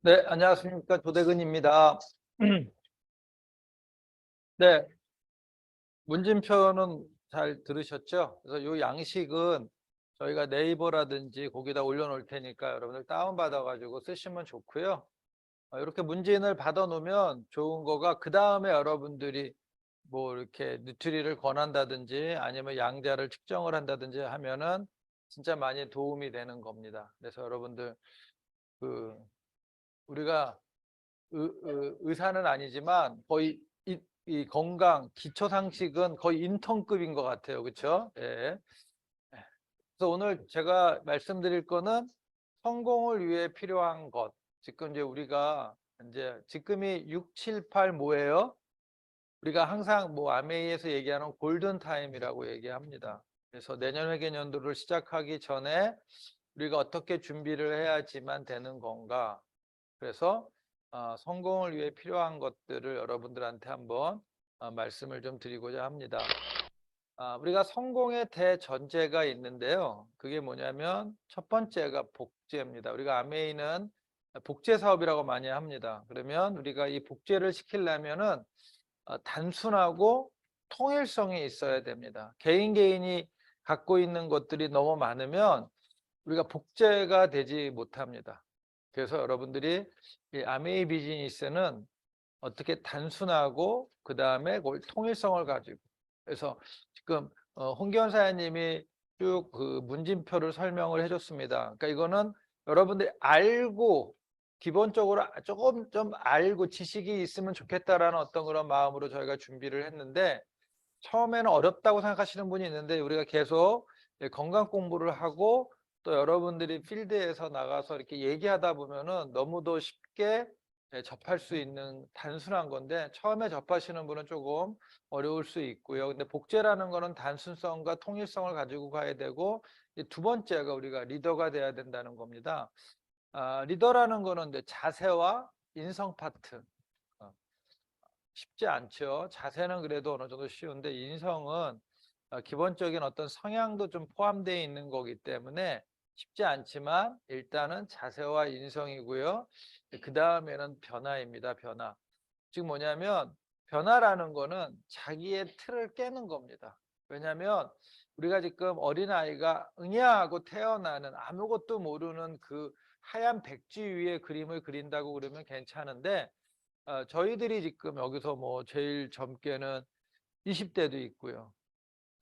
네, 안녕하십니까. 조대근입니다. 네, 문진표는 잘 들으셨죠? 그래서 이 양식은 저희가 네이버라든지 거기다 올려놓을 테니까 여러분들 다운받아가지고 쓰시면 좋고요. 이렇게 문진을 받아 놓으면 좋은 거가 그 다음에 여러분들이 뭐 이렇게 뉴트리를 권한다든지 아니면 양자를 측정을 한다든지 하면은 진짜 많이 도움이 되는 겁니다. 그래서 여러분들 그 우리가 의사는 아니지만 거의 이 건강 기초 상식은 거의 인턴급인 것 같아요. 그렇죠? 예. 그래서 오늘 제가 말씀드릴 거는 성공을 위해 필요한 것. 지금 이제 우리가 이제 지금이 6, 7, 8 뭐예요? 우리가 항상 뭐 아메이에서 얘기하는 골든 타임이라고 얘기합니다. 그래서 내년 회계연도를 시작하기 전에 우리가 어떻게 준비를 해야지만 되는 건가? 그래서 성공을 위해 필요한 것들을 여러분들한테 한번 말씀을 좀 드리고자 합니다. 우리가 성공의 대전제가 있는데요. 그게 뭐냐면 첫 번째가 복제입니다. 우리가 아메이는 복제 사업이라고 많이 합니다. 그러면 우리가 이 복제를 시키려면은 단순하고 통일성이 있어야 됩니다. 개인이 갖고 있는 것들이 너무 많으면 우리가 복제가 되지 못합니다. 그래서 여러분들이 이 아메이 비즈니스는 어떻게 단순하고 그 다음에 통일성을 가지고, 그래서 지금 홍기원 사장님이 쭉 그 문진표를 설명을 해줬습니다. 그러니까 이거는 여러분들이 알고 기본적으로 조금 좀 알고 지식이 있으면 좋겠다라는 어떤 그런 마음으로 저희가 준비를 했는데, 처음에는 어렵다고 생각하시는 분이 있는데 우리가 계속 건강 공부를 하고 또 여러분들이 필드에서 나가서 이렇게 얘기하다 보면은 너무도 쉽게 접할 수 있는 단순한 건데, 처음에 접하시는 분은 조금 어려울 수 있고요. 근데 복제라는 거는 단순성과 통일성을 가지고 가야 되고, 두 번째가 우리가 리더가 돼야 된다는 겁니다. 리더라는 거는 이제 자세와 인성 파트. 어, 쉽지 않죠. 자세는 그래도 어느 정도 쉬운데 인성은 기본적인 어떤 성향도 좀 포함되어 있는 거기 때문에 쉽지 않지만 일단은 자세와 인성이고요. 그 다음에는 변화입니다. 변화. 즉 뭐냐면 변화라는 거는 자기의 틀을 깨는 겁니다. 왜냐하면 우리가 지금 어린아이가 응애하고 태어나는 아무것도 모르는 그 하얀 백지 위에 그림을 그린다고 그러면 괜찮은데, 저희들이 지금 여기서 뭐 제일 젊게는 20대도 있고요.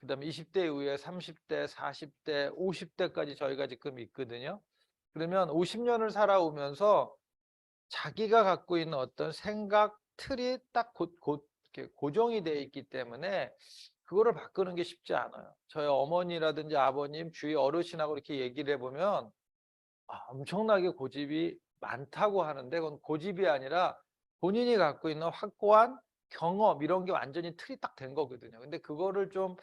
그 다음에 20대 이후에 30대, 40대, 50대까지 저희가 지금 있거든요. 그러면 50년을 살아오면서 자기가 갖고 있는 어떤 생각, 틀이 딱 이렇게 고정이 되어 있기 때문에 그거를 바꾸는 게 쉽지 않아요. 저희 어머니라든지 아버님, 주위 어르신하고 이렇게 얘기를 해보면 엄청나게 고집이 많다고 하는데, 그건 고집이 아니라 본인이 갖고 있는 확고한 경험 이런 게 완전히 틀이 딱 된 거거든요. 근데 그거를 좀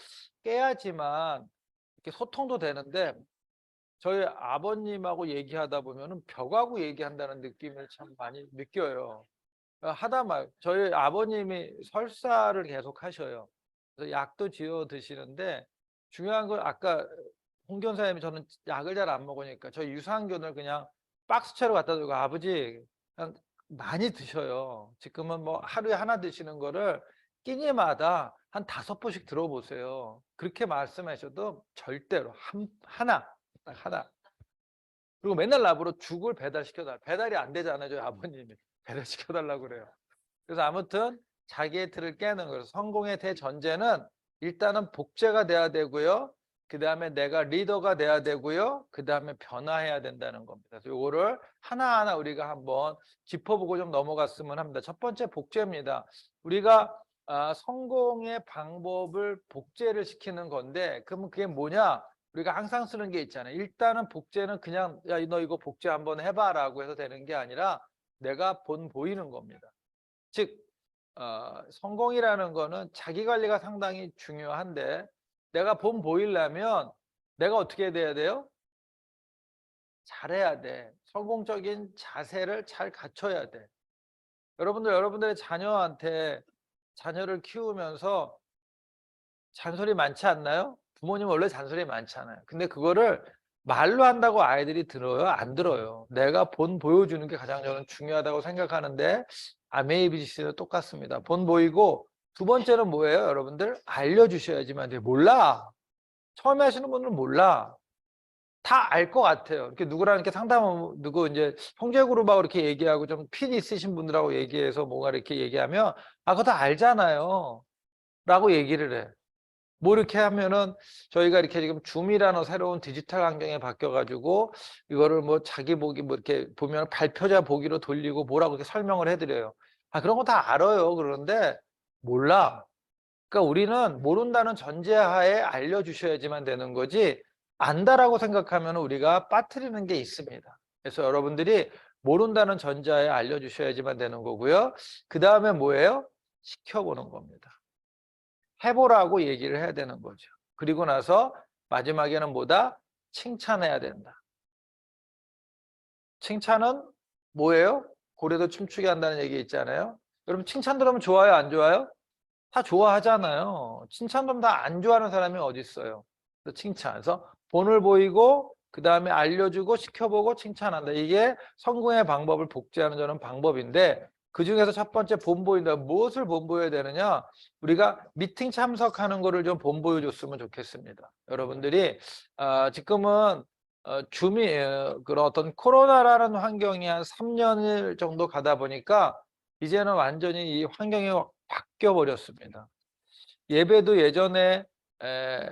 깨야지만 이렇게 소통도 되는데, 저희 아버님하고 얘기하다 보면은 벽하고 얘기한다는 느낌을 참 많이 느껴요. 하다 말 저희 아버님이 설사를 계속 하셔요. 그래서 약도 지어 드시는데, 중요한 건 아까 홍 견사님이 저는 약을 잘 안 먹으니까 저희 유산균을 그냥 박스채로 갖다 두고 아버지 그냥 많이 드셔요. 지금은 뭐 하루에 하나 드시는 거를 끼니마다 한 5번씩 들어보세요. 그렇게 말씀하셔도 절대로 하나 딱 하나. 그리고 맨날 나보러 죽을 배달시켜달라. 배달이 안 되잖아요. 저희 아버님이 배달시켜달라고 그래요. 그래서 아무튼 자기의 틀을 깨는 거예요. 성공의 대전제는 일단은 복제가 돼야 되고요. 그 다음에 내가 리더가 돼야 되고요. 그 다음에 변화해야 된다는 겁니다. 그래서 이거를 하나하나 우리가 한번 짚어보고 좀 넘어갔으면 합니다. 첫 번째 복제입니다. 우리가 성공의 방법을 복제를 시키는 건데, 그러면 그게 뭐냐? 우리가 항상 쓰는 게 있잖아요. 일단은 복제는 그냥 야, 너 이거 복제 한번 해봐라고 해서 되는 게 아니라 내가 보이는 겁니다. 즉 성공이라는 거는 자기 관리가 상당히 중요한데, 내가 보이려면 내가 어떻게 돼야 돼요? 잘해야 돼. 성공적인 자세를 잘 갖춰야 돼. 여러분들의 자녀한테 자녀를 키우면서 잔소리 많지 않나요? 부모님은 원래 잔소리 많잖아요. 근데 그거를 말로 한다고 아이들이 들어요? 안 들어요. 내가 본 보여주는 게 가장 저는 중요하다고 생각하는데 아메이비씨는 똑같습니다. 본 보이고 두 번째는 뭐예요? 여러분들 알려주셔야지만 돼요. 몰라. 처음에 하시는 분들은 몰라. 다 알 것 같아요. 이렇게 누구랑 이렇게 상담하면 누구 이제 형제 그룹하고 이렇게 얘기하고 좀 핀 있으신 분들하고 얘기해서 뭔가 이렇게 얘기하면 그거 다 알잖아요. 라고 얘기를 해. 뭐 이렇게 하면은 저희가 이렇게 지금 줌이라는 새로운 디지털 환경에 바뀌어가지고 이거를 뭐 자기 보기 뭐 이렇게 보면 발표자 보기로 돌리고 뭐라고 이렇게 설명을 해드려요. 그런 거 다 알아요. 그러는데 몰라. 그러니까 우리는 모른다는 전제하에 알려주셔야지만 되는 거지 안다라고 생각하면 우리가 빠뜨리는 게 있습니다. 그래서 여러분들이 모른다는 전제하에 알려주셔야지만 되는 거고요. 그 다음에 뭐예요? 시켜보는 겁니다. 해보라고 얘기를 해야 되는 거죠. 그리고 나서 마지막에는 뭐다? 칭찬해야 된다. 칭찬은 뭐예요? 고래도 춤추게 한다는 얘기 있잖아요. 여러분 칭찬 들으면 좋아요? 안 좋아요? 다 좋아하잖아요. 칭찬 들으면 다 안 좋아하는 사람이 어디 있어요? 그래서 칭찬. 그래서 본을 보이고 그 다음에 알려주고 시켜보고 칭찬한다. 이게 성공의 방법을 복제하는 저는 방법인데 그중에서 첫 번째 본보인다. 무엇을 본보여야 되느냐? 우리가 미팅 참석하는 거를 좀 본보여줬으면 좋겠습니다. 여러분들이 지금은 줌이 그런 어떤 코로나라는 환경이 한 3년 정도 가다 보니까 이제는 완전히 이 환경이 바뀌어 버렸습니다. 예배도 예전에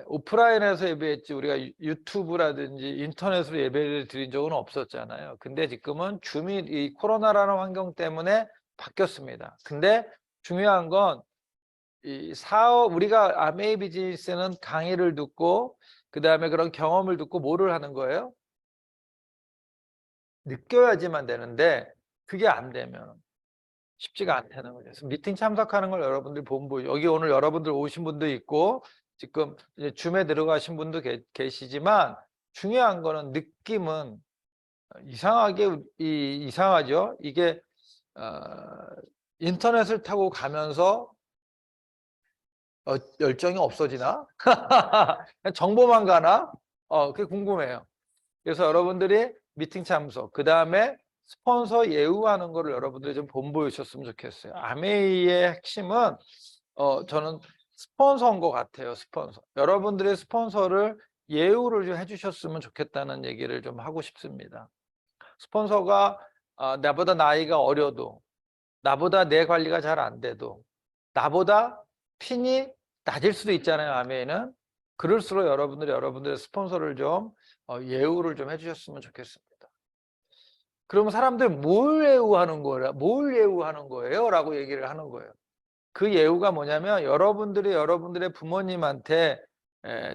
오프라인에서 예배했지 우리가 유튜브라든지 인터넷으로 예배를 드린 적은 없었잖아요. 근데 지금은 줌이 이 코로나라는 환경 때문에 바뀌었습니다. 근데 중요한 건 이 사업 우리가 아메이 비즈니스는 강의를 듣고 그 다음에 그런 경험을 듣고 뭐를 하는 거예요? 느껴야지만 되는데 그게 안 되면 쉽지가 않다는 거죠. 그래서 미팅 참석하는 걸 여러분들 본부 여기 오늘 여러분들 오신 분도 있고 지금 이제 줌에 들어가신 분도 계시지만 중요한 거는 느낌은 이상하게 이상하죠. 이게 어, 인터넷을 타고 가면서 열정이 없어지나? 정보만 가나? 그게 궁금해요. 그래서 여러분들이 미팅 참석, 그 다음에 스폰서 예우하는 거를 여러분들이 좀 본보여 주셨으면 좋겠어요. 아메이의 핵심은 저는 스폰서인 것 같아요. 스폰서. 여러분들의 스폰서를 예우를 좀 해주셨으면 좋겠다는 얘기를 좀 하고 싶습니다. 스폰서가 나보다 나이가 어려도 나보다 내 관리가 잘 안 돼도 나보다 핀이 낮을 수도 있잖아요. 아메이는. 그럴수록 여러분들이 여러분들의 스폰서를 좀 예우를 좀 해주셨으면 좋겠습니다. 그러면 사람들 뭘 예우하는 거야? 뭘 예우하는 거예요? 라고 얘기를 하는 거예요. 그 예우가 뭐냐면 여러분들이 여러분들의 부모님한테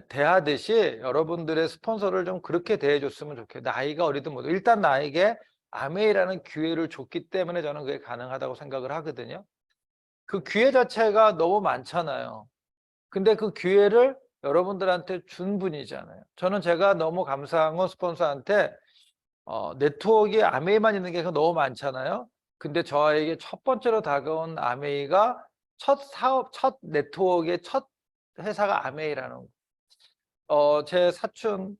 대하듯이 여러분들의 스폰서를 좀 그렇게 대해줬으면 좋겠어요. 나이가 어리든 뭐든 일단 나에게 아메이라는 기회를 줬기 때문에 저는 그게 가능하다고 생각을 하거든요. 그 기회 자체가 너무 많잖아요. 근데 그 기회를 여러분들한테 준 분이잖아요. 저는 제가 너무 감사한 건 스폰서한테 네트워크에 아메이만 있는 게 너무 많잖아요. 근데 저에게 첫 번째로 다가온 아메이가 첫 사업, 첫 네트워크의 첫 회사가 아메이라는 제 사촌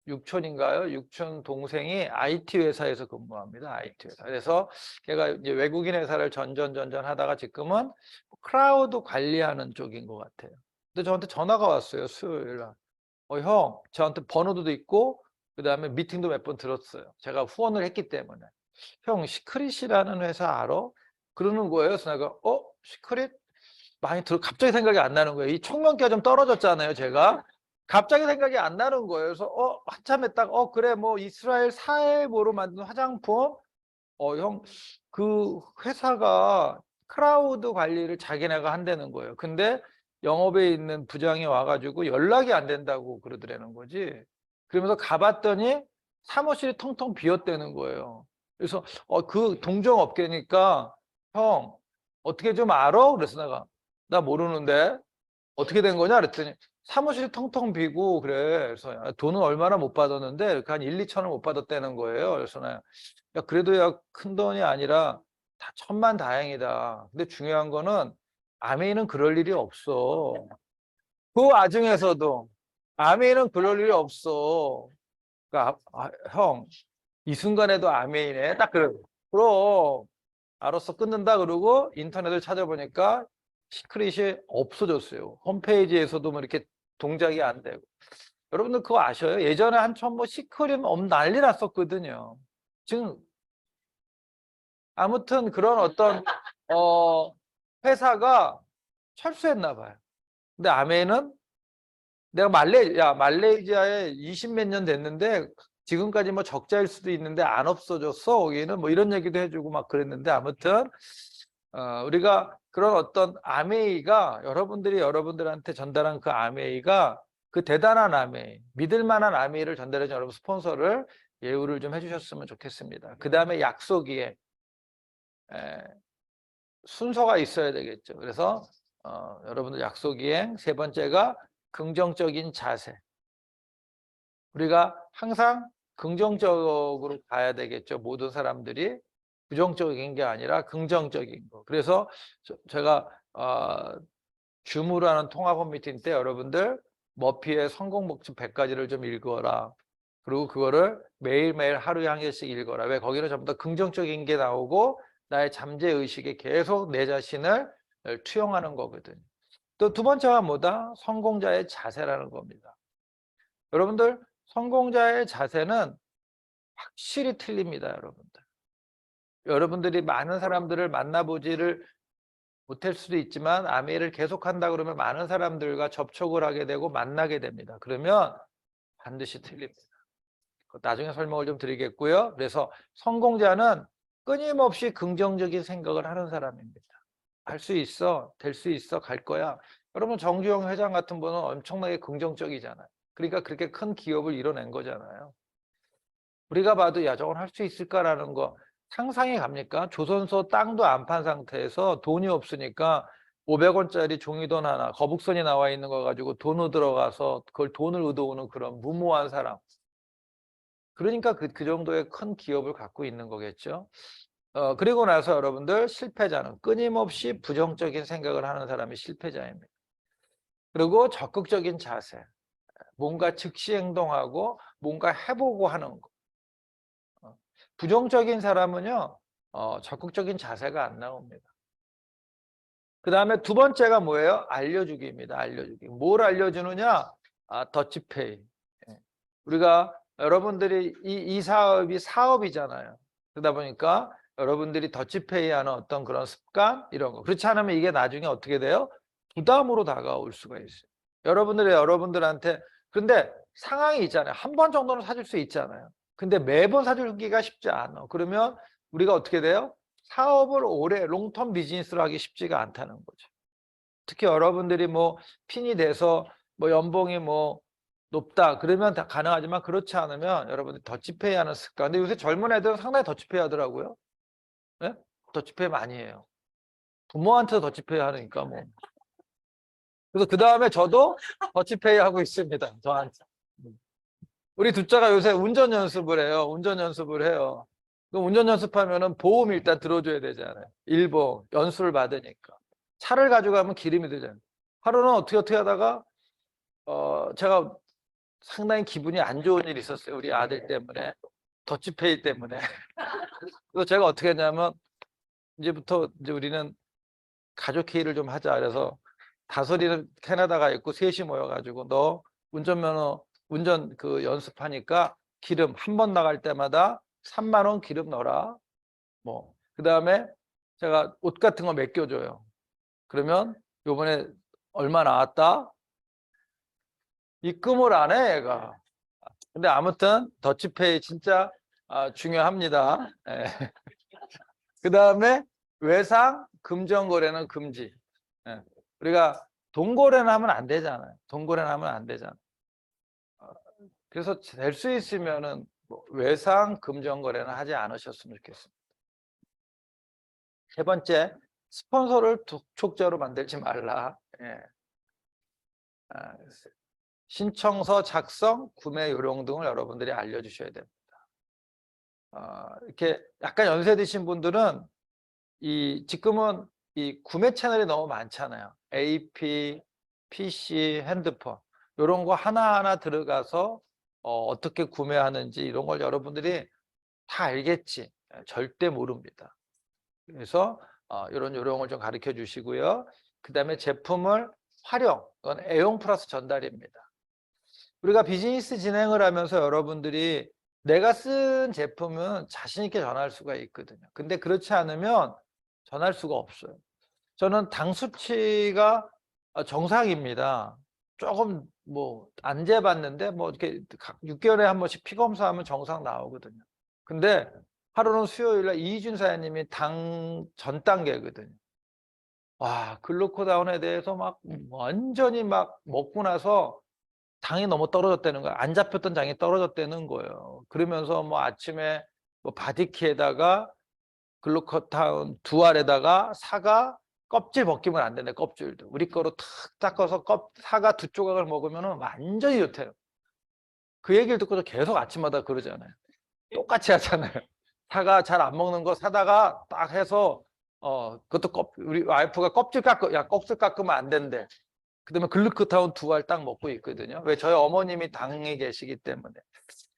육촌인가요? 육촌 동생이 IT 회사에서 근무합니다. IT 회사. 그래서 걔가 이제 외국인 회사를 전전 하다가 지금은 크라우드 관리하는 쪽인 것 같아요. 근데 저한테 전화가 왔어요. 수요일 날. 형, 저한테 번호도 있고 그다음에 미팅도 몇 번 들었어요. 제가 후원을 했기 때문에. 형, 시크릿이라는 회사 알아? 그러는 거예요. 그래서 내가 시크릿? 많이 갑자기 생각이 안 나는 거예요. 이 총명기가 좀 떨어졌잖아요, 제가. 갑자기 생각이 안 나는 거예요. 그래서 한참 했다가 그래 뭐 이스라엘 사회보로 만든 화장품 형 그 회사가 크라우드 관리를 자기네가 한다는 거예요. 근데 영업에 있는 부장이 와가지고 연락이 안 된다고 그러더라는 거지. 그러면서 가봤더니 사무실이 텅텅 비었다는 거예요. 그래서 그 동종업계니까 형 어떻게 좀 알아? 그래서 내가 나 모르는데 어떻게 된 거냐 그랬더니 사무실이 텅텅 비고 그래. 그래서 돈은 얼마나 못 받았는데 한 1, 2천을 못 받았다는 거예요. 그래서 내가 야 그래도 야 큰 돈이 아니라 다 천만 다행이다. 근데 중요한 거는 아메이는 그럴 일이 없어. 그 와중에서도 아메이는 그럴 일이 없어. 그러니까 형, 이 순간에도 아메이네. 딱 그래. 그럼 알았어 끊는다 그러고 인터넷을 찾아보니까 시크릿이 없어졌어요. 홈페이지에서도 뭐 이렇게 동작이 안 되고. 여러분들 그거 아셔요? 예전에 한참 뭐 시크릿 난리 났었거든요. 지금 아무튼 그런 어떤 회사가 철수했나 봐요. 근데 아메이는 내가 말레이시아에 20 몇 년 됐는데 지금까지 뭐 적자일 수도 있는데 안 없어졌어. 거기는 뭐 이런 얘기도 해주고 막 그랬는데 아무튼 우리가 그런 어떤 아메이가 여러분들이 여러분들한테 전달한 그 아메이가 그 대단한 아메이, 믿을 만한 아메이를 전달해준 여러분 스폰서를 예우를 좀 해주셨으면 좋겠습니다. 그 다음에 약속이에 순서가 있어야 되겠죠. 그래서 여러분들 약속 이행, 세 번째가 긍정적인 자세. 우리가 항상 긍정적으로 가야 되겠죠. 모든 사람들이 부정적인 게 아니라 긍정적인 거. 그래서 제가 줌으로 하는 통합원 미팅 때 여러분들 머피의 성공 법칙 100가지를 좀 읽어라. 그리고 그거를 매일매일 하루에 한 개씩 읽어라. 왜? 거기는 전부 다 긍정적인 게 나오고 나의 잠재의식에 계속 내 자신을 투영하는 거거든요. 또 두 번째가 뭐다? 성공자의 자세라는 겁니다. 여러분들 성공자의 자세는 확실히 틀립니다. 여러분들. 여러분들이 많은 사람들을 만나보지를 못할 수도 있지만 아메이를 계속한다 그러면 많은 사람들과 접촉을 하게 되고 만나게 됩니다. 그러면 반드시 틀립니다. 나중에 설명을 좀 드리겠고요. 그래서 성공자는 끊임없이 긍정적인 생각을 하는 사람입니다. 할 수 있어, 될 수 있어, 갈 거야. 여러분 정주영 회장 같은 분은 엄청나게 긍정적이잖아요. 그러니까 그렇게 큰 기업을 이뤄낸 거잖아요. 우리가 봐도 야 저건 할 수 있을까라는 거 상상이 갑니까? 조선소 땅도 안 판 상태에서 돈이 없으니까 500원짜리 종이돈 하나 거북선이 나와 있는 거 가지고 돈을 들어가서 그걸 돈을 얻어오는 그런 무모한 사람. 그러니까 그 정도의 큰 기업을 갖고 있는 거겠죠. 그리고 나서 여러분들 실패자는 끊임없이 부정적인 생각을 하는 사람이 실패자입니다. 그리고 적극적인 자세, 뭔가 즉시 행동하고 뭔가 해보고 하는 거. 부정적인 사람은요 적극적인 자세가 안 나옵니다. 그 다음에 두 번째가 뭐예요? 알려주기입니다. 알려주기. 뭘 알려주느냐? 더치페이. 우리가 여러분들이 이 사업이 사업이잖아요. 그러다 보니까 여러분들이 더치페이 하는 어떤 그런 습관 이런 거 그렇지 않으면 이게 나중에 어떻게 돼요? 부담으로 다가올 수가 있어요. 여러분들한테 근데 상황이 있잖아요. 한 번 정도는 사줄 수 있잖아요. 근데 매번 사주기가 쉽지 않아. 그러면 우리가 어떻게 돼요? 사업을 오래 롱텀 비즈니스로 하기 쉽지가 않다는 거죠. 특히 여러분들이 뭐 핀이 돼서 뭐 연봉이 뭐 높다 그러면 다 가능하지만 그렇지 않으면 여러분들 더치페이 하는 습관. 근데 요새 젊은 애들은 상당히 더치페이 하더라고요. 네? 더치페이 많이 해요. 부모한테도 더치페이 하니까 뭐. 그래서 그 다음에 저도 더치페이 하고 있습니다. 저한테. 우리 둘째가 요새 운전 연습을 해요. 운전 연습을 해요. 그럼 운전 연습하면은 보험 일단 들어줘야 되잖아요. 일보 연수를 받으니까. 차를 가져가면 기름이 되잖아요. 하루는 어떻게 하다가 제가 상당히 기분이 안 좋은 일이 있었어요. 우리 아들 때문에. 더치페이 때문에. 그래서 제가 어떻게 했냐면 이제부터 이제 우리는 가족 회의를 좀 하자. 그래서 다솔이는 캐나다가 있고 셋이 모여가지고 너 운전면허 운전 그 연습하니까 기름 한 번 나갈 때마다 3만 원 기름 넣어라. 뭐 그다음에 제가 옷 같은 거 맡겨줘요. 그러면 요번에 얼마 나왔다? 입금을 안 해, 얘가. 근데 아무튼 더치페이 진짜 중요합니다. 예. 그 다음에 외상 금전거래는 금지. 예. 우리가 돈거래는 하면 안 되잖아요. 돈거래는 하면 안 되잖아요. 그래서 될 수 있으면은 뭐 외상 금전거래는 하지 않으셨으면 좋겠습니다. 세 번째, 스폰서를 독촉자로 만들지 말라. 예. 신청서 작성, 구매 요령 등을 여러분들이 알려주셔야 됩니다. 이렇게 약간 연세 드신 분들은 지금은 이 구매 채널이 너무 많잖아요. AP, PC, 핸드폰 이런 거 하나하나 들어가서 어떻게 구매하는지 이런 걸 여러분들이 다 알겠지? 절대 모릅니다. 그래서 이런 요령을 좀 가르쳐 주시고요. 그다음에 제품을 활용, 그건 애용 플러스 전달입니다. 우리가 비즈니스 진행을 하면서 여러분들이 내가 쓴 제품은 자신 있게 전할 수가 있거든요. 근데 그렇지 않으면 전할 수가 없어요. 저는 당 수치가 정상입니다. 조금 뭐 안 재봤는데 뭐 이렇게 6개월에 한 번씩 피 검사하면 정상 나오거든요. 근데 하루는 수요일 날 이희준 사장님이 당 전 단계거든요. 와, 글루코다운에 대해서 막 완전히 막 먹고 나서 당이 너무 떨어졌다는 거야. 안 잡혔던 당이 떨어졌다는 거예요. 그러면서 뭐 아침에 뭐 바디키에다가 글루코다운 두 알에다가 사과 껍질 벗기면 안 된대. 껍질도 우리 거로 탁 닦아서 사과 두 조각을 먹으면 완전히 좋대요. 그 얘기를 듣고서 계속 아침마다 그러잖아요. 똑같이 하잖아요. 사과 잘 안 먹는 거 사다가 딱 해서 그것도 우리 와이프가 껍질 깎고, 야 껍질 깎으면 안 된대. 그다음에 글루코다운 두 알 딱 먹고 있거든요. 왜? 저희 어머님이 당에 계시기 때문에.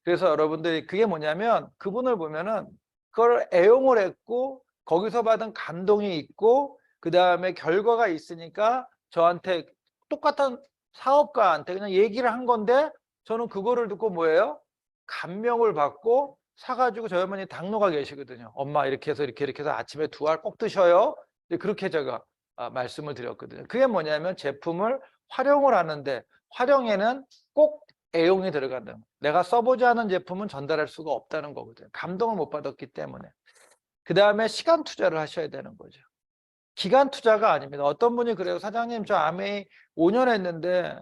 그래서 여러분들이 그게 뭐냐면 그분을 보면은 그걸 애용을 했고 거기서 받은 감동이 있고 그다음에 결과가 있으니까 저한테 똑같은 사업가한테 그냥 얘기를 한 건데 저는 그거를 듣고 뭐예요? 감명을 받고 사가지고 저희 어머니 당뇨가 계시거든요. 엄마 이렇게 해서 이렇게 해서 아침에 두 알 꼭 드셔요. 그렇게 제가 말씀을 드렸거든요. 그게 뭐냐면 제품을 활용을 하는데 활용에는 꼭 애용이 들어간다. 내가 써보지 않은 제품은 전달할 수가 없다는 거거든요. 감동을 못 받았기 때문에. 그 다음에 시간 투자를 하셔야 되는 거죠. 기간 투자가 아닙니다. 어떤 분이 그래요. 사장님 저 아메이 5년 했는데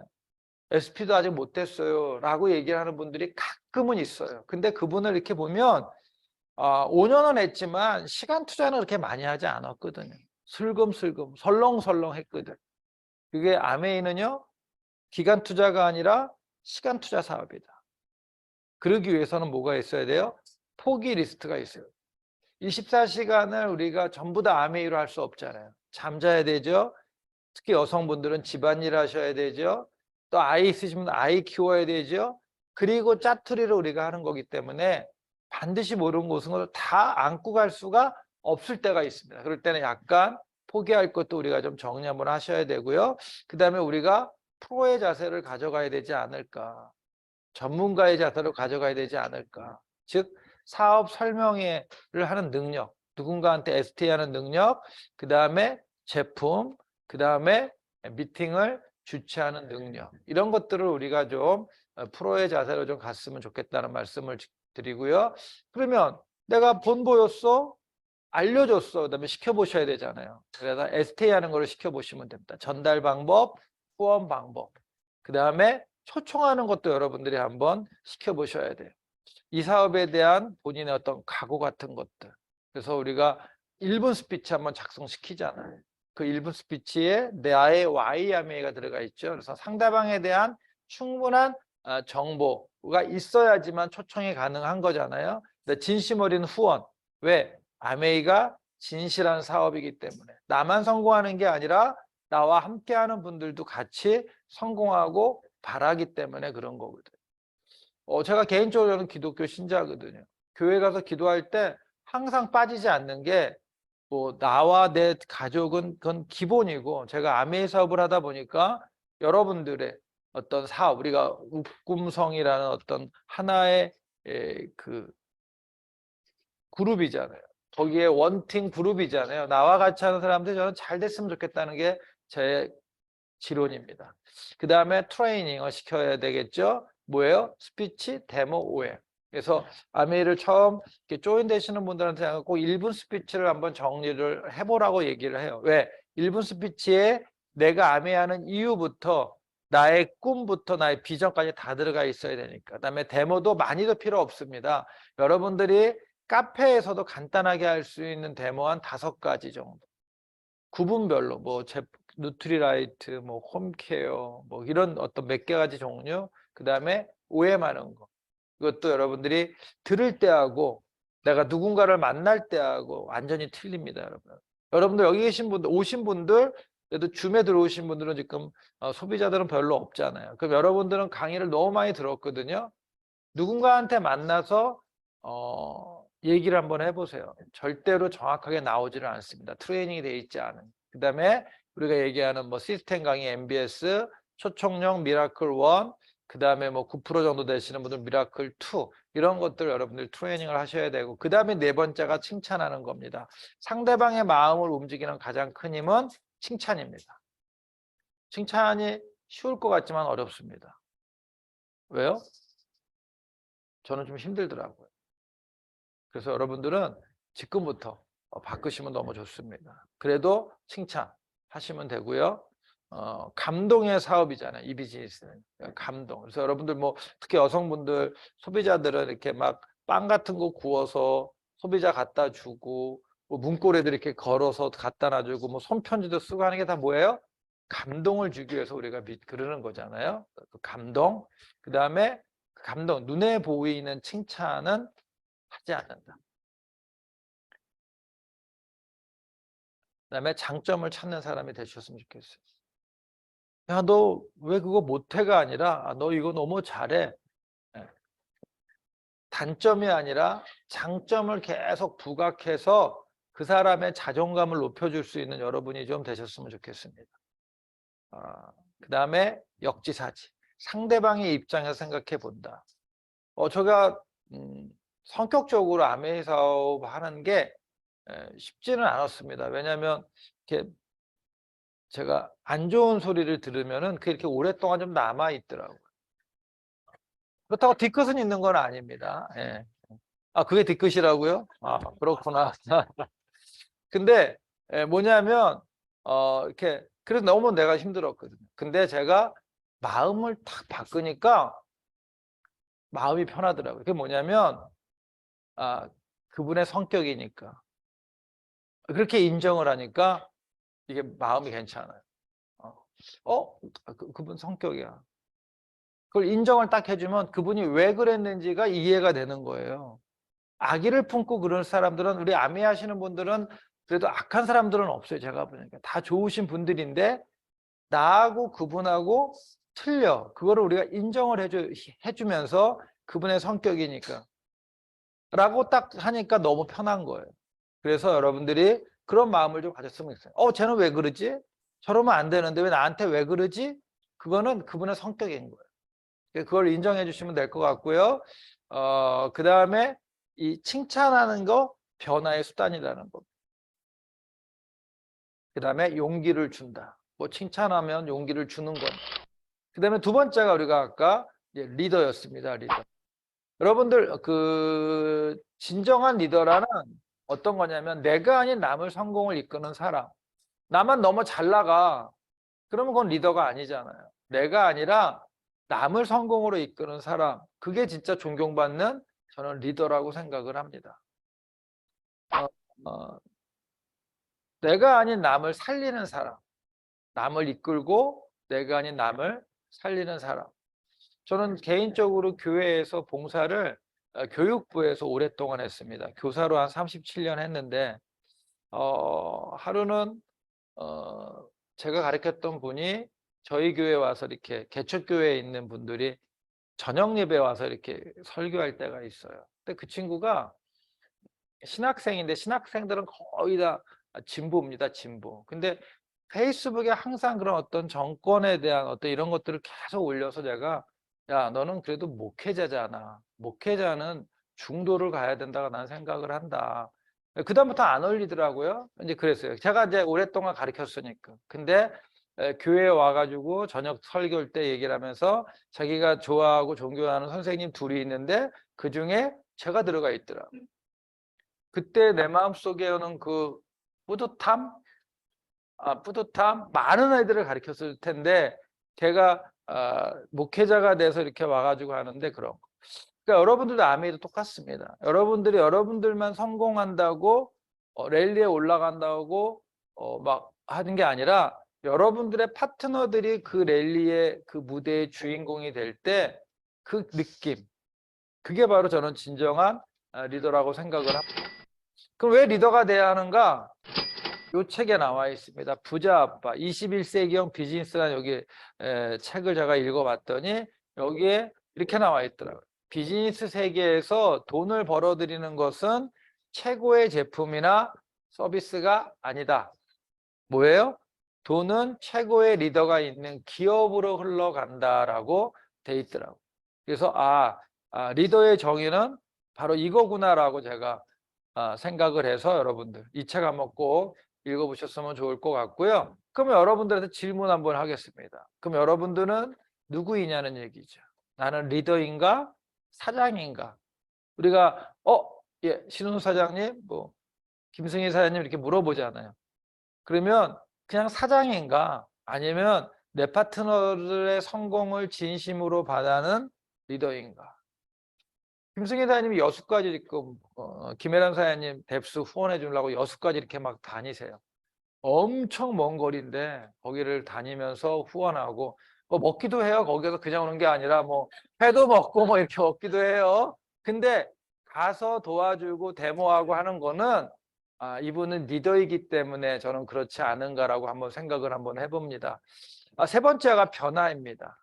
SP도 아직 못 됐어요 라고 얘기를 하는 분들이 가끔은 있어요. 근데 그분을 이렇게 보면 5년은 했지만 시간 투자는 그렇게 많이 하지 않았거든요. 슬금슬금 설렁설렁 했거든. 그게 아메이는요 기간 투자가 아니라 시간 투자 사업이다. 그러기 위해서는 뭐가 있어야 돼요? 포기 리스트가 있어요. 24시간을 우리가 전부 다 아메이로 할 수 없잖아요. 잠자야 되죠. 특히 여성분들은 집안일 하셔야 되죠. 또 아이 있으시면 아이 키워야 되죠. 그리고 짜투리를 우리가 하는 거기 때문에 반드시 모르는 것은 다 안고 갈 수가 없을 때가 있습니다. 그럴 때는 약간 포기할 것도 우리가 좀 정리 한번 하셔야 되고요. 그 다음에 우리가 프로의 자세를 가져가야 되지 않을까. 전문가의 자세로 가져가야 되지 않을까. 즉 사업 설명회를 하는 능력, 누군가한테 ST하는 능력, 그 다음에 제품, 그 다음에 미팅을 주최하는 능력, 이런 것들을 우리가 좀 프로의 자세로 좀 갔으면 좋겠다는 말씀을 드리고요. 그러면 내가 본보였어? 알려줬어. 그다음에 시켜보셔야 되잖아요. 그래서 ST하는 거를 시켜보시면 됩니다. 전달 방법, 후원 방법, 그 다음에 초청하는 것도 여러분들이 한번 시켜보셔야 돼요. 이 사업에 대한 본인의 어떤 각오 같은 것들. 그래서 우리가 1분 스피치 한번 작성시키잖아요. 그 1분 스피치에 나의 Y야매가 들어가 있죠. 그래서 상대방에 대한 충분한 정보가 있어야지만 초청이 가능한 거잖아요. 진심 어린 후원. 왜? 아메이가 진실한 사업이기 때문에. 나만 성공하는 게 아니라 나와 함께하는 분들도 같이 성공하고 바라기 때문에 그런 거거든요. 제가 개인적으로 저는 기독교 신자거든요. 교회 가서 기도할 때 항상 빠지지 않는 게 뭐 나와 내 가족은 그건 기본이고 제가 아메이 사업을 하다 보니까 여러분들의 어떤 사업, 우리가 욱금성이라는 어떤 하나의 그 그룹이잖아요. 거기에 원팀 그룹이잖아요. 나와 같이 하는 사람들이 저는 잘 됐으면 좋겠다는 게 제 지론입니다. 그 다음에 트레이닝을 시켜야 되겠죠. 뭐예요? 스피치, 데모, 오해. 그래서 아메이를 처음 이렇게 조인 되시는 분들한테 꼭 1분 스피치를 한번 정리를 해보라고 얘기를 해요. 왜? 1분 스피치에 내가 아메이하는 이유부터 나의 꿈부터 나의 비전까지 다 들어가 있어야 되니까. 그다음에 데모도 많이도 필요 없습니다. 여러분들이 카페에서도 간단하게 할 수 있는 데모 한 5가지 정도. 구분별로 뭐 누트리라이트, 뭐 홈케어, 뭐 이런 어떤 몇 가지 종류, 그 다음에 오해 많은 거. 이것도 여러분들이 들을 때하고 내가 누군가를 만날 때하고 완전히 틀립니다, 여러분. 여러분들 여기 계신 분들, 오신 분들, 그래도 줌에 들어오신 분들은 지금 소비자들은 별로 없잖아요. 그럼 여러분들은 강의를 너무 많이 들었거든요. 누군가한테 만나서 얘기를 한번 해보세요. 절대로 정확하게 나오지를 않습니다. 트레이닝이 돼 있지 않은. 그 다음에 우리가 얘기하는 뭐 시스템 강의 MBS, 초청령 미라클 1, 그 다음에 뭐 9% 정도 되시는 분들 미라클 2, 이런 것들 여러분들 트레이닝을 하셔야 되고, 그 다음에 네 번째가 칭찬하는 겁니다. 상대방의 마음을 움직이는 가장 큰 힘은 칭찬입니다. 칭찬이 쉬울 것 같지만 어렵습니다. 왜요? 저는 좀 힘들더라고요. 그래서 여러분들은 지금부터 바꾸시면 너무 좋습니다. 그래도 칭찬하시면 되고요. 감동의 사업이잖아요. 이 비즈니스는. 감동. 그래서 여러분들 뭐 특히 여성분들, 소비자들은 이렇게 막 빵 같은 거 구워서 소비자 갖다 주고, 뭐 문고리도 이렇게 걸어서 갖다 놔주고, 뭐 손편지도 쓰고 하는 게 다 뭐예요? 감동을 주기 위해서 우리가 그러는 거잖아요. 그 감동. 그 다음에 감동, 눈에 보이는 칭찬은 하지 않는다. 그다음에 장점을 찾는 사람이 되셨으면 좋겠어요. 야, 너 왜 그거 못해가 아니라 너 이거 너무 잘해. 단점이 아니라 장점을 계속 부각해서 그 사람의 자존감을 높여줄 수 있는 여러분이 좀 되셨으면 좋겠습니다. 그다음에 역지사지. 상대방의 입장에서 생각해 본다. 제가 성격적으로 아메이 사업 하는 게 쉽지는 않았습니다. 왜냐하면 이렇게 제가 안 좋은 소리를 들으면은 그게 이렇게 오랫동안 좀 남아 있더라고요. 그렇다고 뒤끝은 있는 건 아닙니다. 예. 그게 뒤끝이라고요? 그렇구나. 근데 뭐냐면 이렇게 그래서 너무 내가 힘들었거든요. 근데 제가 마음을 탁 바꾸니까 마음이 편하더라고요. 그게 뭐냐면 그분의 성격이니까 그렇게 인정을 하니까 이게 마음이 괜찮아요. 그분 성격이야. 그걸 인정을 딱 해주면 그분이 왜 그랬는지가 이해가 되는 거예요. 악의를 품고 그런 사람들은, 우리 아미 하시는 분들은 그래도 악한 사람들은 없어요. 제가 보니까 다 좋으신 분들인데 나하고 그분하고 틀려. 그거를 우리가 인정을 해주면서 그분의 성격이니까 라고 딱 하니까 너무 편한 거예요. 그래서 여러분들이 그런 마음을 좀 가졌으면 좋겠어요. 쟤는 왜 그러지? 저러면 안 되는데 왜 나한테 왜 그러지? 그거는 그분의 성격인 거예요. 그걸 인정해 주시면 될 것 같고요. 그 다음에 이 칭찬하는 거 변화의 수단이라는 거. 그 다음에 용기를 준다. 뭐 칭찬하면 용기를 주는 거. 그 다음에 두 번째가 우리가 아까 리더였습니다. 리더. 여러분들 그 진정한 리더라는 어떤 거냐면 내가 아닌 남을 성공을 이끄는 사람. 나만 너무 잘 나가. 그러면 그건 리더가 아니잖아요. 내가 아니라 남을 성공으로 이끄는 사람. 그게 진짜 존경받는 저는 리더라고 생각을 합니다. 내가 아닌 남을 살리는 사람. 남을 이끌고 내가 아닌 남을 살리는 사람. 저는 개인적으로 교회에서 봉사를 교육부에서 오랫동안 했습니다. 교사로 한 37년 했는데 하루는 제가 가르쳤던 분이 저희 교회에 와서 이렇게 개척교회에 있는 분들이 저녁 예배 와서 이렇게 설교할 때가 있어요. 근데 그 친구가 신학생인데 신학생들은 거의 다 진보입니다. 진보. 근데 페이스북에 항상 그런 어떤 정권에 대한 어떤 이런 것들을 계속 올려서 제가 야, 너는 그래도 목회자잖아. 목회자는 중도를 가야 된다고 나는 생각을 한다. 그다음부터 안 올리더라고요. 이제 그랬어요. 제가 이제 오랫동안 가르쳤으니까. 근데 교회에 와가지고 저녁 설교할 때 얘기를 하면서 자기가 좋아하고 존경하는 선생님 둘이 있는데 그 중에 제가 들어가 있더라고요. 그때 내 마음속에는 그 뿌듯함, 많은 아이들을 가르쳤을 텐데 걔가 목회자가 돼서 이렇게 와가지고 하는데 그런 거. 그러니까 여러분들도 아메이도 똑같습니다. 여러분들이 여러분들만 성공한다고 랠리에 올라간다고 막 하는 게 아니라 여러분들의 파트너들이 그 랠리의 그 무대의 주인공이 될 때 그 느낌, 그게 바로 저는 진정한 리더라고 생각을 합니다. 그럼 왜 리더가 돼야 하는가? 이 책에 나와 있습니다. 부자 아빠 21세기형 비즈니스라는 여기 책을 제가 읽어봤더니 여기에 이렇게 나와 있더라고요. 비즈니스 세계에서 돈을 벌어들이는 것은 최고의 제품이나 서비스가 아니다. 뭐예요? 돈은 최고의 리더가 있는 기업으로 흘러간다라고 돼 있더라고. 그래서 리더의 정의는 바로 이거구나라고 제가 생각을 해서 여러분들 이 책 한번 꼭 읽어보셨으면 좋을 것 같고요. 그럼 여러분들한테 질문 한번 하겠습니다. 그럼 여러분들은 누구이냐는 얘기죠. 나는 리더인가? 사장인가? 우리가 예, 신은수 사장님, 뭐 김승희 사장님 이렇게 물어보잖아요. 그러면 그냥 사장인가? 아니면 내 파트너들의 성공을 진심으로 바라는 리더인가? 김승희 사장님이 여수까지 지금 김혜란 사장님 뎁스 후원해 주려고 여수까지 이렇게 막 다니세요. 엄청 먼 거리인데 거기를 다니면서 후원하고 뭐 먹기도 해요. 거기서 그냥 오는 게 아니라 뭐 회도 먹고 뭐 이렇게 먹기도 해요. 근데 가서 도와주고 데모하고 하는 거는 이분은 리더이기 때문에 저는 그렇지 않은가라고 한번 생각을 한번 해봅니다. 세 번째가 변화입니다.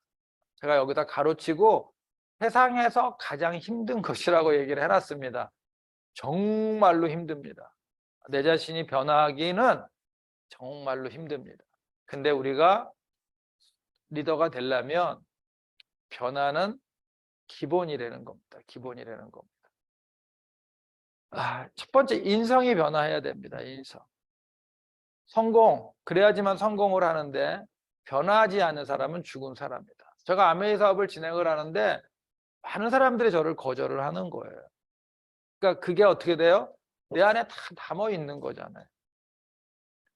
제가 여기다 가로치고 세상에서 가장 힘든 것이라고 얘기를 해놨습니다. 정말로 힘듭니다. 내 자신이 변화하기는 정말로 힘듭니다. 근데 우리가 리더가 되려면 변화는 기본이라는 겁니다. 기본이라는 겁니다. 첫 번째, 인성이 변화해야 됩니다. 인성. 성공, 그래야지만 성공을 하는데 변화하지 않는 사람은 죽은 사람이다. 제가 아메이 사업을 진행을 하는데 많은 사람들이 저를 거절을 하는 거예요. 그러니까 그게 어떻게 돼요? 내 안에 다 담아 있는 거잖아요.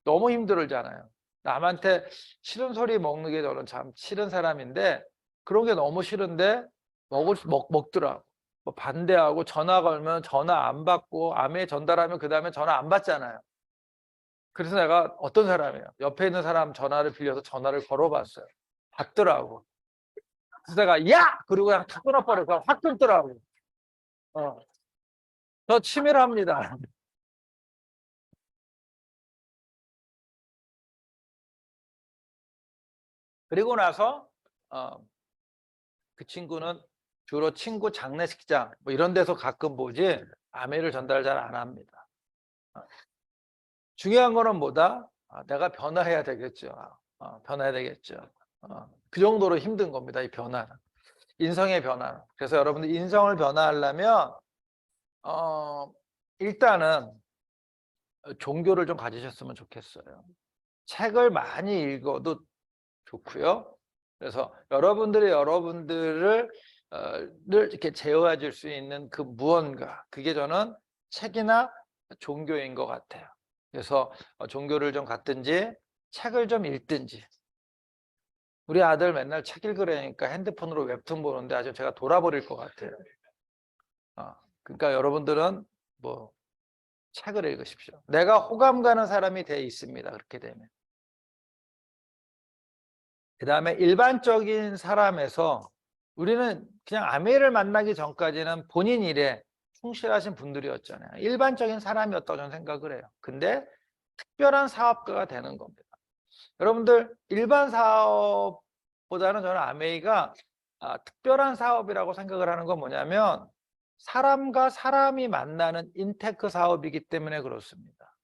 너무 힘들잖아요. 남한테 싫은 소리 먹는 게 저는 참 싫은 사람인데 그런 게 너무 싫은데 먹더라고. 뭐 반대하고 전화 걸면 전화 안 받고 아메이 전달하면 그 다음에 전화 안 받잖아요. 그래서 내가 어떤 사람이에요? 옆에 있는 사람 전화를 빌려서 전화를 걸어봤어요. 받더라고. 그래서 내가 야! 그리고 그냥 탁 끊어버려서 확 끊더라고. 저 치밀합니다. 그리고 나서 그 친구는 주로 친구 장례식장 뭐 이런 데서 가끔 보지 아메이를 전달 잘 안 합니다. 중요한 거는 뭐다? 내가 변화해야 되겠죠. 변화해야 되겠죠. 그 정도로 힘든 겁니다. 이 변화는. 인성의 변화는. 그래서 여러분들 인성을 변화하려면 일단은 종교를 좀 가지셨으면 좋겠어요. 책을 많이 읽어도 좋고요. 그래서 여러분들을 이렇게 제어해 줄 수 있는 그 무언가, 그게 저는 책이나 종교인 것 같아요. 그래서 종교를 좀 갖든지 책을 좀 읽든지. 우리 아들 맨날 책 읽으려니까 핸드폰으로 웹툰 보는데 아주 제가 돌아버릴 것 같아요. 그러니까 여러분들은 뭐 책을 읽으십시오. 내가 호감 가는 사람이 돼 있습니다. 그렇게 되면. 그 다음에 일반적인 사람에서 우리는 그냥 아메이를 만나기 전까지는 본인 일에 충실하신 분들이었잖아요. 일반적인 사람이었다고 저는 생각을 해요. 근데 특별한 사업가가 되는 겁니다. 여러분들 일반 사업보다는 저는 아메이가 특별한 사업이라고 생각을 하는 건 뭐냐면 사람과 사람이 만나는 인테크 사업이기 때문에 그렇습니다.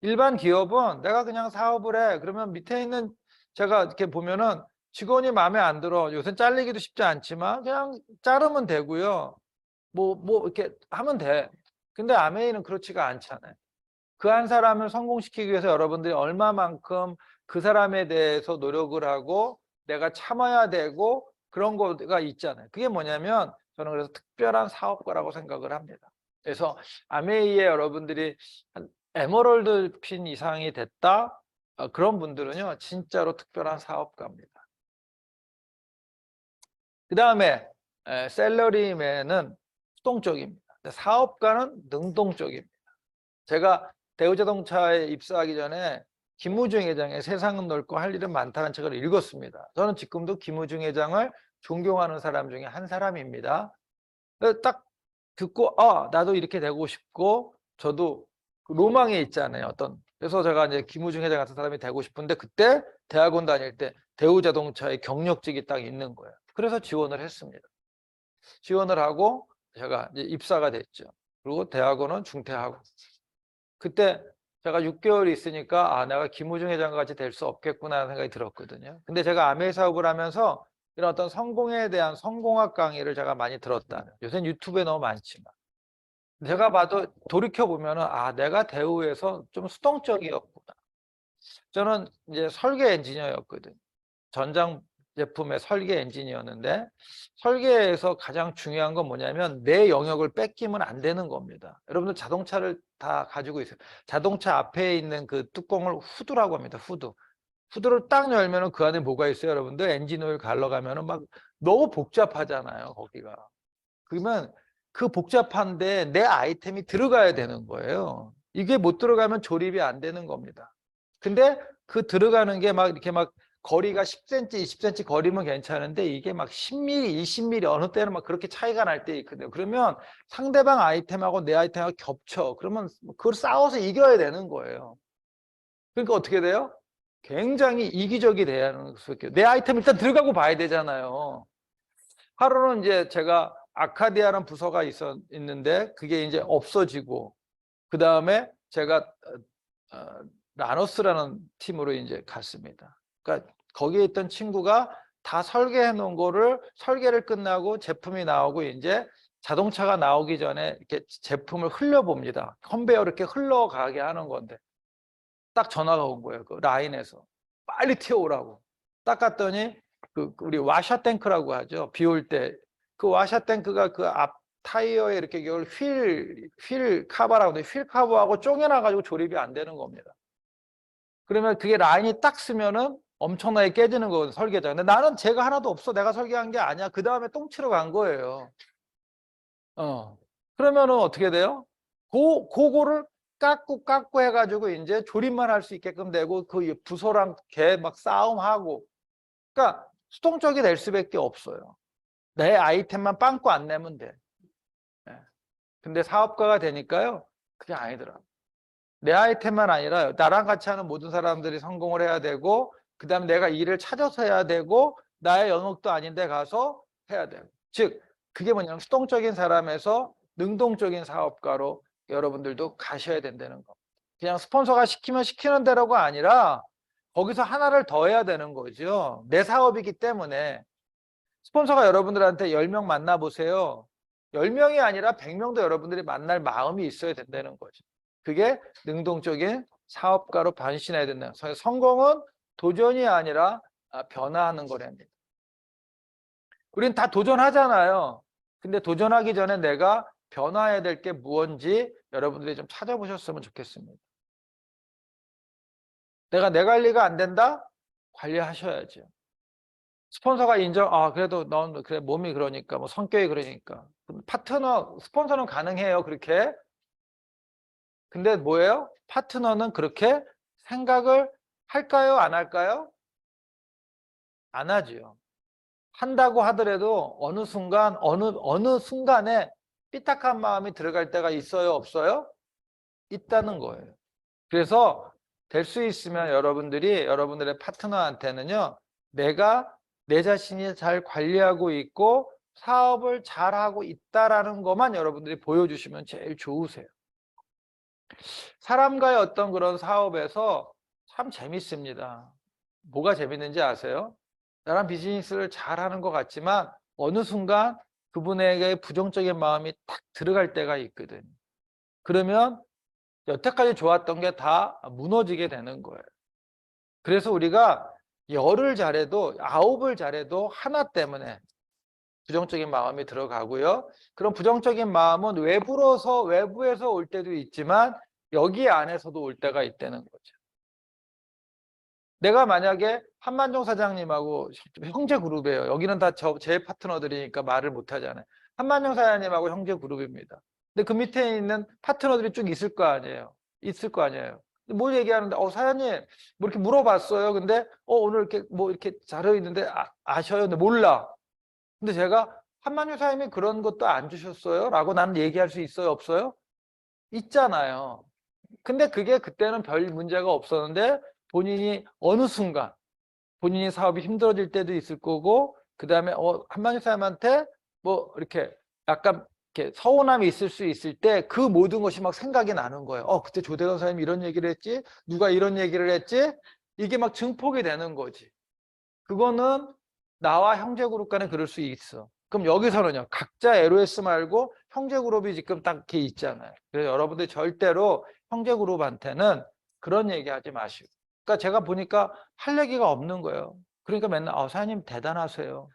일반 기업은 내가 그냥 사업을 해. 그러면 밑에 있는 제가 이렇게 보면은 직원이 마음에 안 들어. 요새 잘리기도 쉽지 않지만 그냥 자르면 되고요. 뭐 이렇게 하면 돼. 근데 아메이는 그렇지가 않잖아요. 그 한 사람을 성공시키기 위해서 여러분들이 얼마만큼 그 사람에 대해서 노력을 하고 내가 참아야 되고 그런 거가 있잖아요. 그게 뭐냐면 저는 그래서 특별한 사업가라고 생각을 합니다. 그래서 아메이에 여러분들이 한 에메랄드 핀 이상이 됐다? 그런 분들은요 진짜로 특별한 사업가입니다. 그 다음에 셀러리맨은 수동적입니다. 사업가는 능동적입니다. 제가 대우자동차에 입사하기 전에 김우중 회장의 세상은 넓고 할 일은 많다는 책을 읽었습니다. 저는 지금도 김우중 회장을 존경하는 사람 중에 한 사람입니다. 딱 듣고 나도 이렇게 되고 싶고 저도 그 로망에 있잖아요. 그래서 제가 이제 김우중 회장 같은 사람이 되고 싶은데 그때 대학원 다닐 때 대우자동차의 경력직이 딱 있는 거예요. 그래서 지원을 했습니다. 지원을 하고 제가 이제 입사가 됐죠. 그리고 대학원은 중퇴하고. 그때 제가 6개월 있으니까 아, 내가 김우중 회장과 같이 될 수 없겠구나 하는 생각이 들었거든요. 근데 제가 아메이 사업을 하면서 이런 어떤 성공에 대한 성공학 강의를 제가 많이 들었다. 요새는 유튜브에 너무 많지만. 제가 봐도 돌이켜보면은 아, 내가 대우에서 좀 수동적이었구나. 저는 이제 설계 엔지니어였거든요. 전장 제품의 설계 엔지니어였는데 설계에서 가장 중요한 건 뭐냐면 내 영역을 뺏기면 안 되는 겁니다. 여러분들 자동차를 다 가지고 있어요. 자동차 앞에 있는 그 뚜껑을 후드라고 합니다. 후드. 후드를 딱 열면은 그 안에 뭐가 있어요, 여러분들? 엔진 오일 갈러 가면은 막 너무 복잡하잖아요, 거기가. 그러면 그 복잡한데 내 아이템이 들어가야 되는 거예요. 이게 못 들어가면 조립이 안 되는 겁니다. 근데 그 들어가는 게 막 이렇게 막 거리가 10cm, 20cm 거리면 괜찮은데 이게 막 10mm, 20mm 어느 때는 막 그렇게 차이가 날 때 있거든요. 그러면 상대방 아이템하고 내 아이템하고 겹쳐. 그러면 그걸 싸워서 이겨야 되는 거예요. 그러니까 어떻게 돼요? 굉장히 이기적이 돼야 하는 수밖에. 내 아이템 일단 들어가고 봐야 되잖아요. 하루는 이제 제가 아카디아라는 부서가 있는데 그게 이제 없어지고 그 다음에 제가 라노스라는 팀으로 이제 갔습니다. 그러니까 거기에 있던 친구가 다 설계해 놓은 거를 설계를 끝나고 제품이 나오고 이제 자동차가 나오기 전에 이렇게 제품을 흘려봅니다. 컨베이어 이렇게 흘러가게 하는 건데 딱 전화가 온 거예요. 그 라인에서 빨리 튀어오라고. 딱 갔더니 그 우리 와샤 탱크라고 하죠. 비 올 때 그 와샤 탱크가 그 앞 타이어에 이렇게 이걸 휠 카바라고 하는데 휠 카바하고 쪼개놔 가지고 조립이 안 되는 겁니다. 그러면 그게 라인이 딱 쓰면은 엄청나게 깨지는 거거든요, 설계자. 근데 나는 제가 하나도 없어. 내가 설계한 게 아니야. 그 다음에 똥치러 간 거예요. 그러면은 어떻게 돼요? 그거를 깎고 해가지고 이제 조립만 할 수 있게끔 되고 그 부서랑 걔 막 싸움하고. 그러니까 수동적이 될 수밖에 없어요. 내 아이템만 빵꾸 안 내면 돼. 예. 근데 사업가가 되니까요. 그게 아니더라고. 내 아이템만 아니라 나랑 같이 하는 모든 사람들이 성공을 해야 되고 그다음에 내가 일을 찾아서 해야 되고 나의 영역도 아닌데 가서 해야 되고. 즉 그게 뭐냐면 수동적인 사람에서 능동적인 사업가로 여러분들도 가셔야 된다는 거. 그냥 스폰서가 시키면 시키는 대로가 아니라 거기서 하나를 더 해야 되는 거죠. 내 사업이기 때문에. 스폰서가 여러분들한테 10명 만나보세요. 10명이 아니라 100명도 여러분들이 만날 마음이 있어야 된다는 거죠. 그게 능동적인 사업가로 변신해야 된다. 성공은 도전이 아니라 변화하는 거랍니다. 우린 다 도전하잖아요. 근데 도전하기 전에 내가 변화해야 될 게 무엇인지 여러분들이 좀 찾아보셨으면 좋겠습니다. 내 관리가 안 된다? 관리하셔야죠. 스폰서가 그래도 넌 그래 몸이 그러니까 뭐 성격이 그러니까 파트너 스폰서는 가능해요 그렇게. 근데 뭐예요? 파트너는 그렇게 생각을 할까요? 안 할까요? 안 하지요. 한다고 하더라도 어느 순간에 삐딱한 마음이 들어갈 때가 있어요, 없어요? 있다는 거예요. 그래서 될 수 있으면 여러분들의 파트너한테는요, 내가 내 자신이 잘 관리하고 있고 사업을 잘하고 있다라는 것만 여러분들이 보여주시면 제일 좋으세요. 사람과의 어떤 그런 사업에서 참 재밌습니다. 뭐가 재밌는지 아세요? 나랑 비즈니스를 잘하는 것 같지만 어느 순간 그분에게 부정적인 마음이 탁 들어갈 때가 있거든요. 그러면 여태까지 좋았던 게 다 무너지게 되는 거예요. 그래서 우리가 10을 잘해도 9을 잘해도 하나 때문에 부정적인 마음이 들어가고요. 그런 부정적인 마음은 외부에서 올 때도 있지만 여기 안에서도 올 때가 있다는 거죠. 내가 만약에 한만종 사장님하고 형제 그룹이에요. 여기는 다 제 파트너들이니까 말을 못 하잖아요. 한만종 사장님하고 형제 그룹입니다. 근데 그 밑에 있는 파트너들이 쭉 있을 거 아니에요. 있을 거 아니에요. 뭐 얘기하는데 사장님 뭐 이렇게 물어봤어요. 근데 오늘 이렇게 뭐 이렇게 자료 있는데 아셔요? 근데 몰라. 근데 제가 한만종 사장님이 그런 것도 안 주셨어요? 라고 나는 얘기할 수 있어요? 없어요? 있잖아요. 근데 그게 그때는 별 문제가 없었는데 본인이 어느 순간 본인이 사업이 힘들어질 때도 있을 거고 그 다음에 한만종 사장님한테 뭐 이렇게 약간 이렇게 서운함이 있을 수 있을 때 그 모든 것이 막 생각이 나는 거예요. 그때 조대건 사장님이 이런 얘기를 했지, 누가 이런 얘기를 했지, 이게 막 증폭이 되는 거지. 그거는 나와 형제 그룹 간에 그럴 수 있어. 그럼 여기서는요, 각자 LOS 말고 형제 그룹이 지금 딱 이렇게 있잖아요. 그래서 여러분들 절대로 형제 그룹한테는 그런 얘기 하지 마시고. 그러니까 제가 보니까 할 얘기가 없는 거예요. 그러니까 맨날 사장님 대단하세요.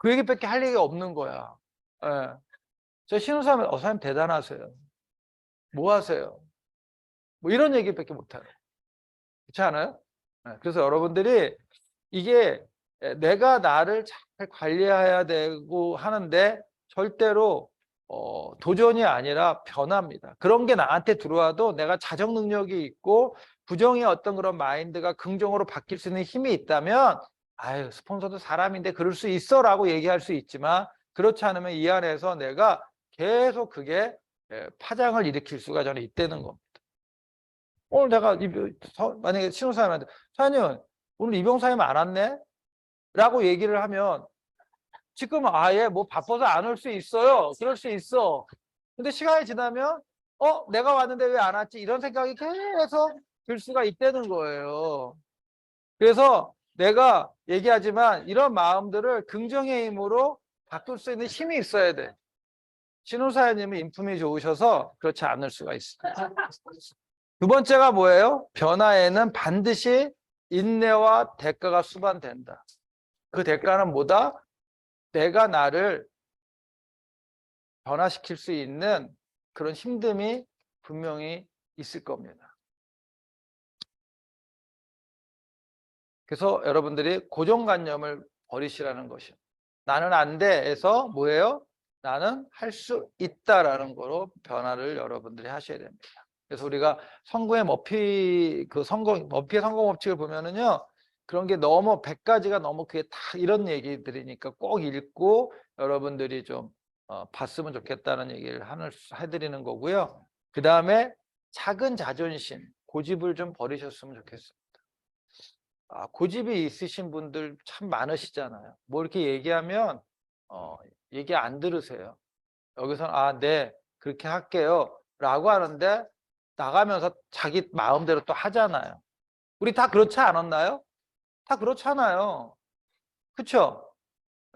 그 얘기밖에 할 얘기가 없는 거야. 예. 저 신우사면 사장님 대단하세요. 뭐 하세요? 뭐 이런 얘기밖에 못해요. 그렇지 않아요? 예. 그래서 여러분들이 이게 내가 나를 잘 관리해야 되고 하는데 절대로 도전이 아니라 변화입니다. 그런 게 나한테 들어와도 내가 자정 능력이 있고 부정의 어떤 그런 마인드가 긍정으로 바뀔 수 있는 힘이 있다면 아유 스폰서도 사람인데 그럴 수 있어 라고 얘기할 수 있지만 그렇지 않으면 이 안에서 내가 계속 그게 파장을 일으킬 수가 저는 있다는 겁니다. 오늘 내가 만약에 신호사님한테 사장님 오늘 이병사님 안 왔네? 라고 얘기를 하면 지금 아예 뭐 바빠서 안 올 수 있어요. 그럴 수 있어. 근데 시간이 지나면 내가 왔는데 왜 안 왔지? 이런 생각이 계속 들 수가 있다는 거예요. 그래서 내가 얘기하지만 이런 마음들을 긍정의 힘으로 바꿀 수 있는 힘이 있어야 돼. 신호사님은 인품이 좋으셔서 그렇지 않을 수가 있습니다. 두 번째가 뭐예요? 변화에는 반드시 인내와 대가가 수반된다. 그 대가는 뭐다? 내가 나를 변화시킬 수 있는 그런 힘듦이 분명히 있을 겁니다. 그래서 여러분들이 고정관념을 버리시라는 것이요. 나는 안 돼에서 뭐예요? 나는 할 수 있다라는 거로 변화를 여러분들이 하셔야 됩니다. 그래서 우리가 성공의 머피의 성공 법칙을 보면은요. 그런 게 너무 100가지가 너무 그게 다 이런 얘기들이니까 꼭 읽고 여러분들이 좀 봤으면 좋겠다는 얘기를 해드리는 거고요. 그 다음에 작은 자존심, 고집을 좀 버리셨으면 좋겠습니다. 고집이 있으신 분들 참 많으시잖아요. 뭐 이렇게 얘기하면 얘기 안 들으세요. 여기서는 네 그렇게 할게요 라고 하는데 나가면서 자기 마음대로 또 하잖아요. 우리 다 그렇지 않았나요? 다 그렇잖아요. 그쵸?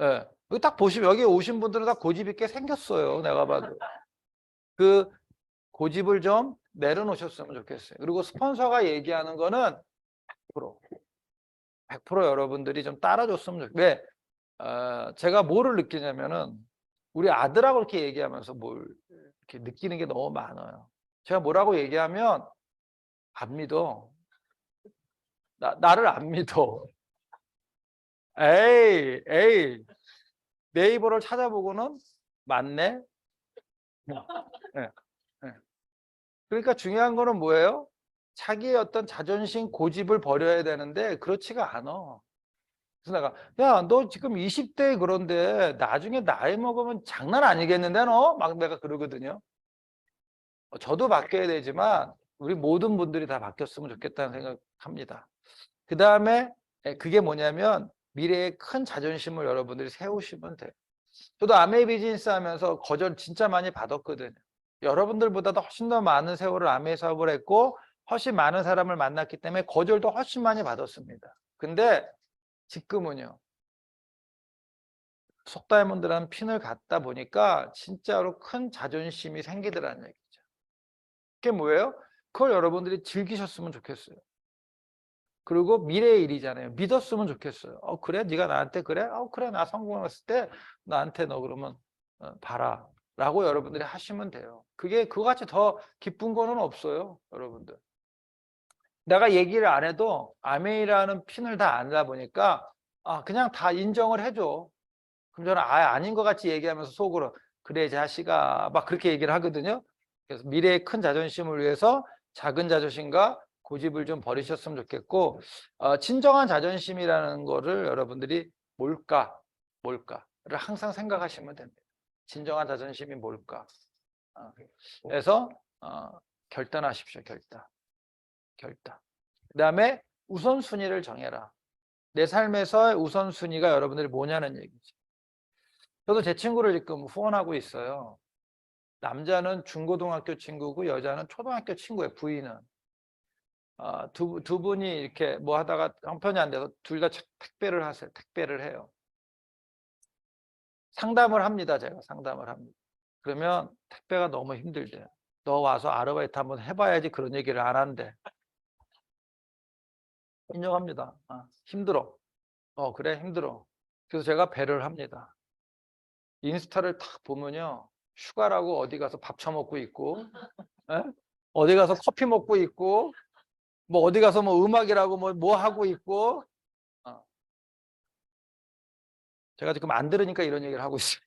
예. 여기 딱 보시면 여기 오신 분들은 다 고집 있게 생겼어요. 내가 봐도. 그 고집을 좀 내려놓으셨으면 좋겠어요. 그리고 스폰서가 얘기하는 거는 100% 여러분들이 좀 따라줬으면 좋겠어요. 왜? 제가 뭐를 느끼냐면은 우리 아들하고 이렇게 얘기하면서 뭘 이렇게 느끼는 게 너무 많아요. 제가 뭐라고 얘기하면 안 믿어. 나를 안 믿어. 에이. 네이버를 찾아보고는 맞네. 네, 네. 그러니까 중요한 거는 뭐예요? 자기의 어떤 자존심, 고집을 버려야 되는데 그렇지가 않아. 그래서 내가 너 지금 20대 그런데 나중에 나이 먹으면 장난 아니겠는데 너? 막 내가 그러거든요. 저도 바뀌어야 되지만 우리 모든 분들이 다 바뀌었으면 좋겠다는 생각합니다. 그 다음에 그게 뭐냐면 미래에 큰 자존심을 여러분들이 세우시면 돼요. 저도 아메이 비즈니스 하면서 거절 진짜 많이 받았거든요. 여러분들보다도 훨씬 더 많은 세월을 아메이 사업을 했고 훨씬 많은 사람을 만났기 때문에 거절도 훨씬 많이 받았습니다. 근데 지금은요. 속다이몬드라는 핀을 갖다 보니까 진짜로 큰 자존심이 생기더라는 얘기죠. 그게 뭐예요? 그걸 여러분들이 즐기셨으면 좋겠어요. 그리고 미래의 일이잖아요. 믿었으면 좋겠어요. 그래? 네가 나한테 그래? 그래. 나 성공했을 때 나한테 너 그러면 봐라. 라고 여러분들이 하시면 돼요. 그거같이 더 기쁜 거는 없어요. 여러분들. 내가 얘기를 안 해도 아메이라는 핀을 다 안다 보니까 그냥 다 인정을 해줘. 그럼 저는 아닌 것 같이 얘기하면서 속으로 그래 자식아 막 그렇게 얘기를 하거든요. 그래서 미래의 큰 자존심을 위해서 작은 자존심과 고집을 좀 버리셨으면 좋겠고 진정한 자존심이라는 거를 여러분들이 뭘까를 항상 생각하시면 됩니다. 진정한 자존심이 뭘까? 그래서 결단하십시오. 결단. 그 다음에 우선순위를 정해라. 내 삶에서 우선순위가 여러분들이 뭐냐는 얘기죠. 저도 제 친구를 지금 후원하고 있어요. 남자는 중고등학교 친구고 여자는 초등학교 친구예요. 부인은. 두 분이 이렇게 뭐 하다가 형편이 안 돼서 둘 다 택배를 하세요. 택배를 해요. 상담을 합니다. 제가 상담을 합니다. 그러면 택배가 너무 힘들대요. 너 와서 아르바이트 한번 해봐야지 그런 얘기를 안 한대. 인정합니다. 힘들어. 그래 힘들어. 그래서 제가 배려를 합니다. 인스타를 딱 보면요. 휴가라고 어디 가서 밥 처먹고 있고, 에? 어디 가서 커피 먹고 있고, 뭐 어디 가서 뭐 음악이라고 뭐 하고 있고, 제가 지금 안 들으니까 이런 얘기를 하고 있어요.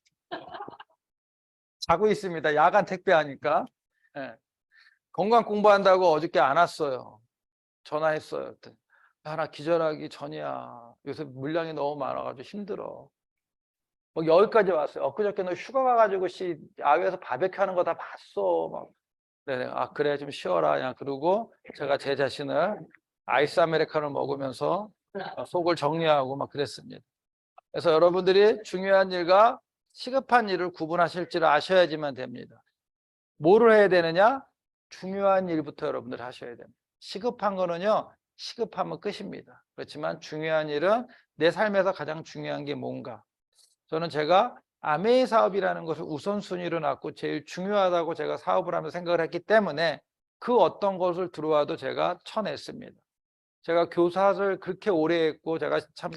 자고 있습니다. 야간 택배하니까. 예. 건강 공부한다고 어저께 안 왔어요. 전화했어요. 나 기절하기 전이야. 요새 물량이 너무 많아가지고 힘들어. 뭐 여기까지 왔어요. 엊그저께 너 휴가 가가지고 야외에서 바베큐 하는 거 다 봤어. 막. 네네. 그래 좀 쉬어라. 그냥 그러고 제가 제 자신을 아이스 아메리카노를 먹으면서 속을 정리하고 막 그랬습니다. 그래서 여러분들이 중요한 일과 시급한 일을 구분하실지를 아셔야지만 됩니다. 뭐를 해야 되느냐? 중요한 일부터 여러분들 하셔야 됩니다. 시급한 거는요, 시급하면 끝입니다. 그렇지만 중요한 일은 내 삶에서 가장 중요한 게 뭔가. 저는 제가 아메이 사업이라는 것을 우선순위로 놨고 제일 중요하다고 제가 사업을 하면서 생각을 했기 때문에 그 어떤 것을 들어와도 제가 쳐냈습니다. 제가 교사를 그렇게 오래 했고 제가 참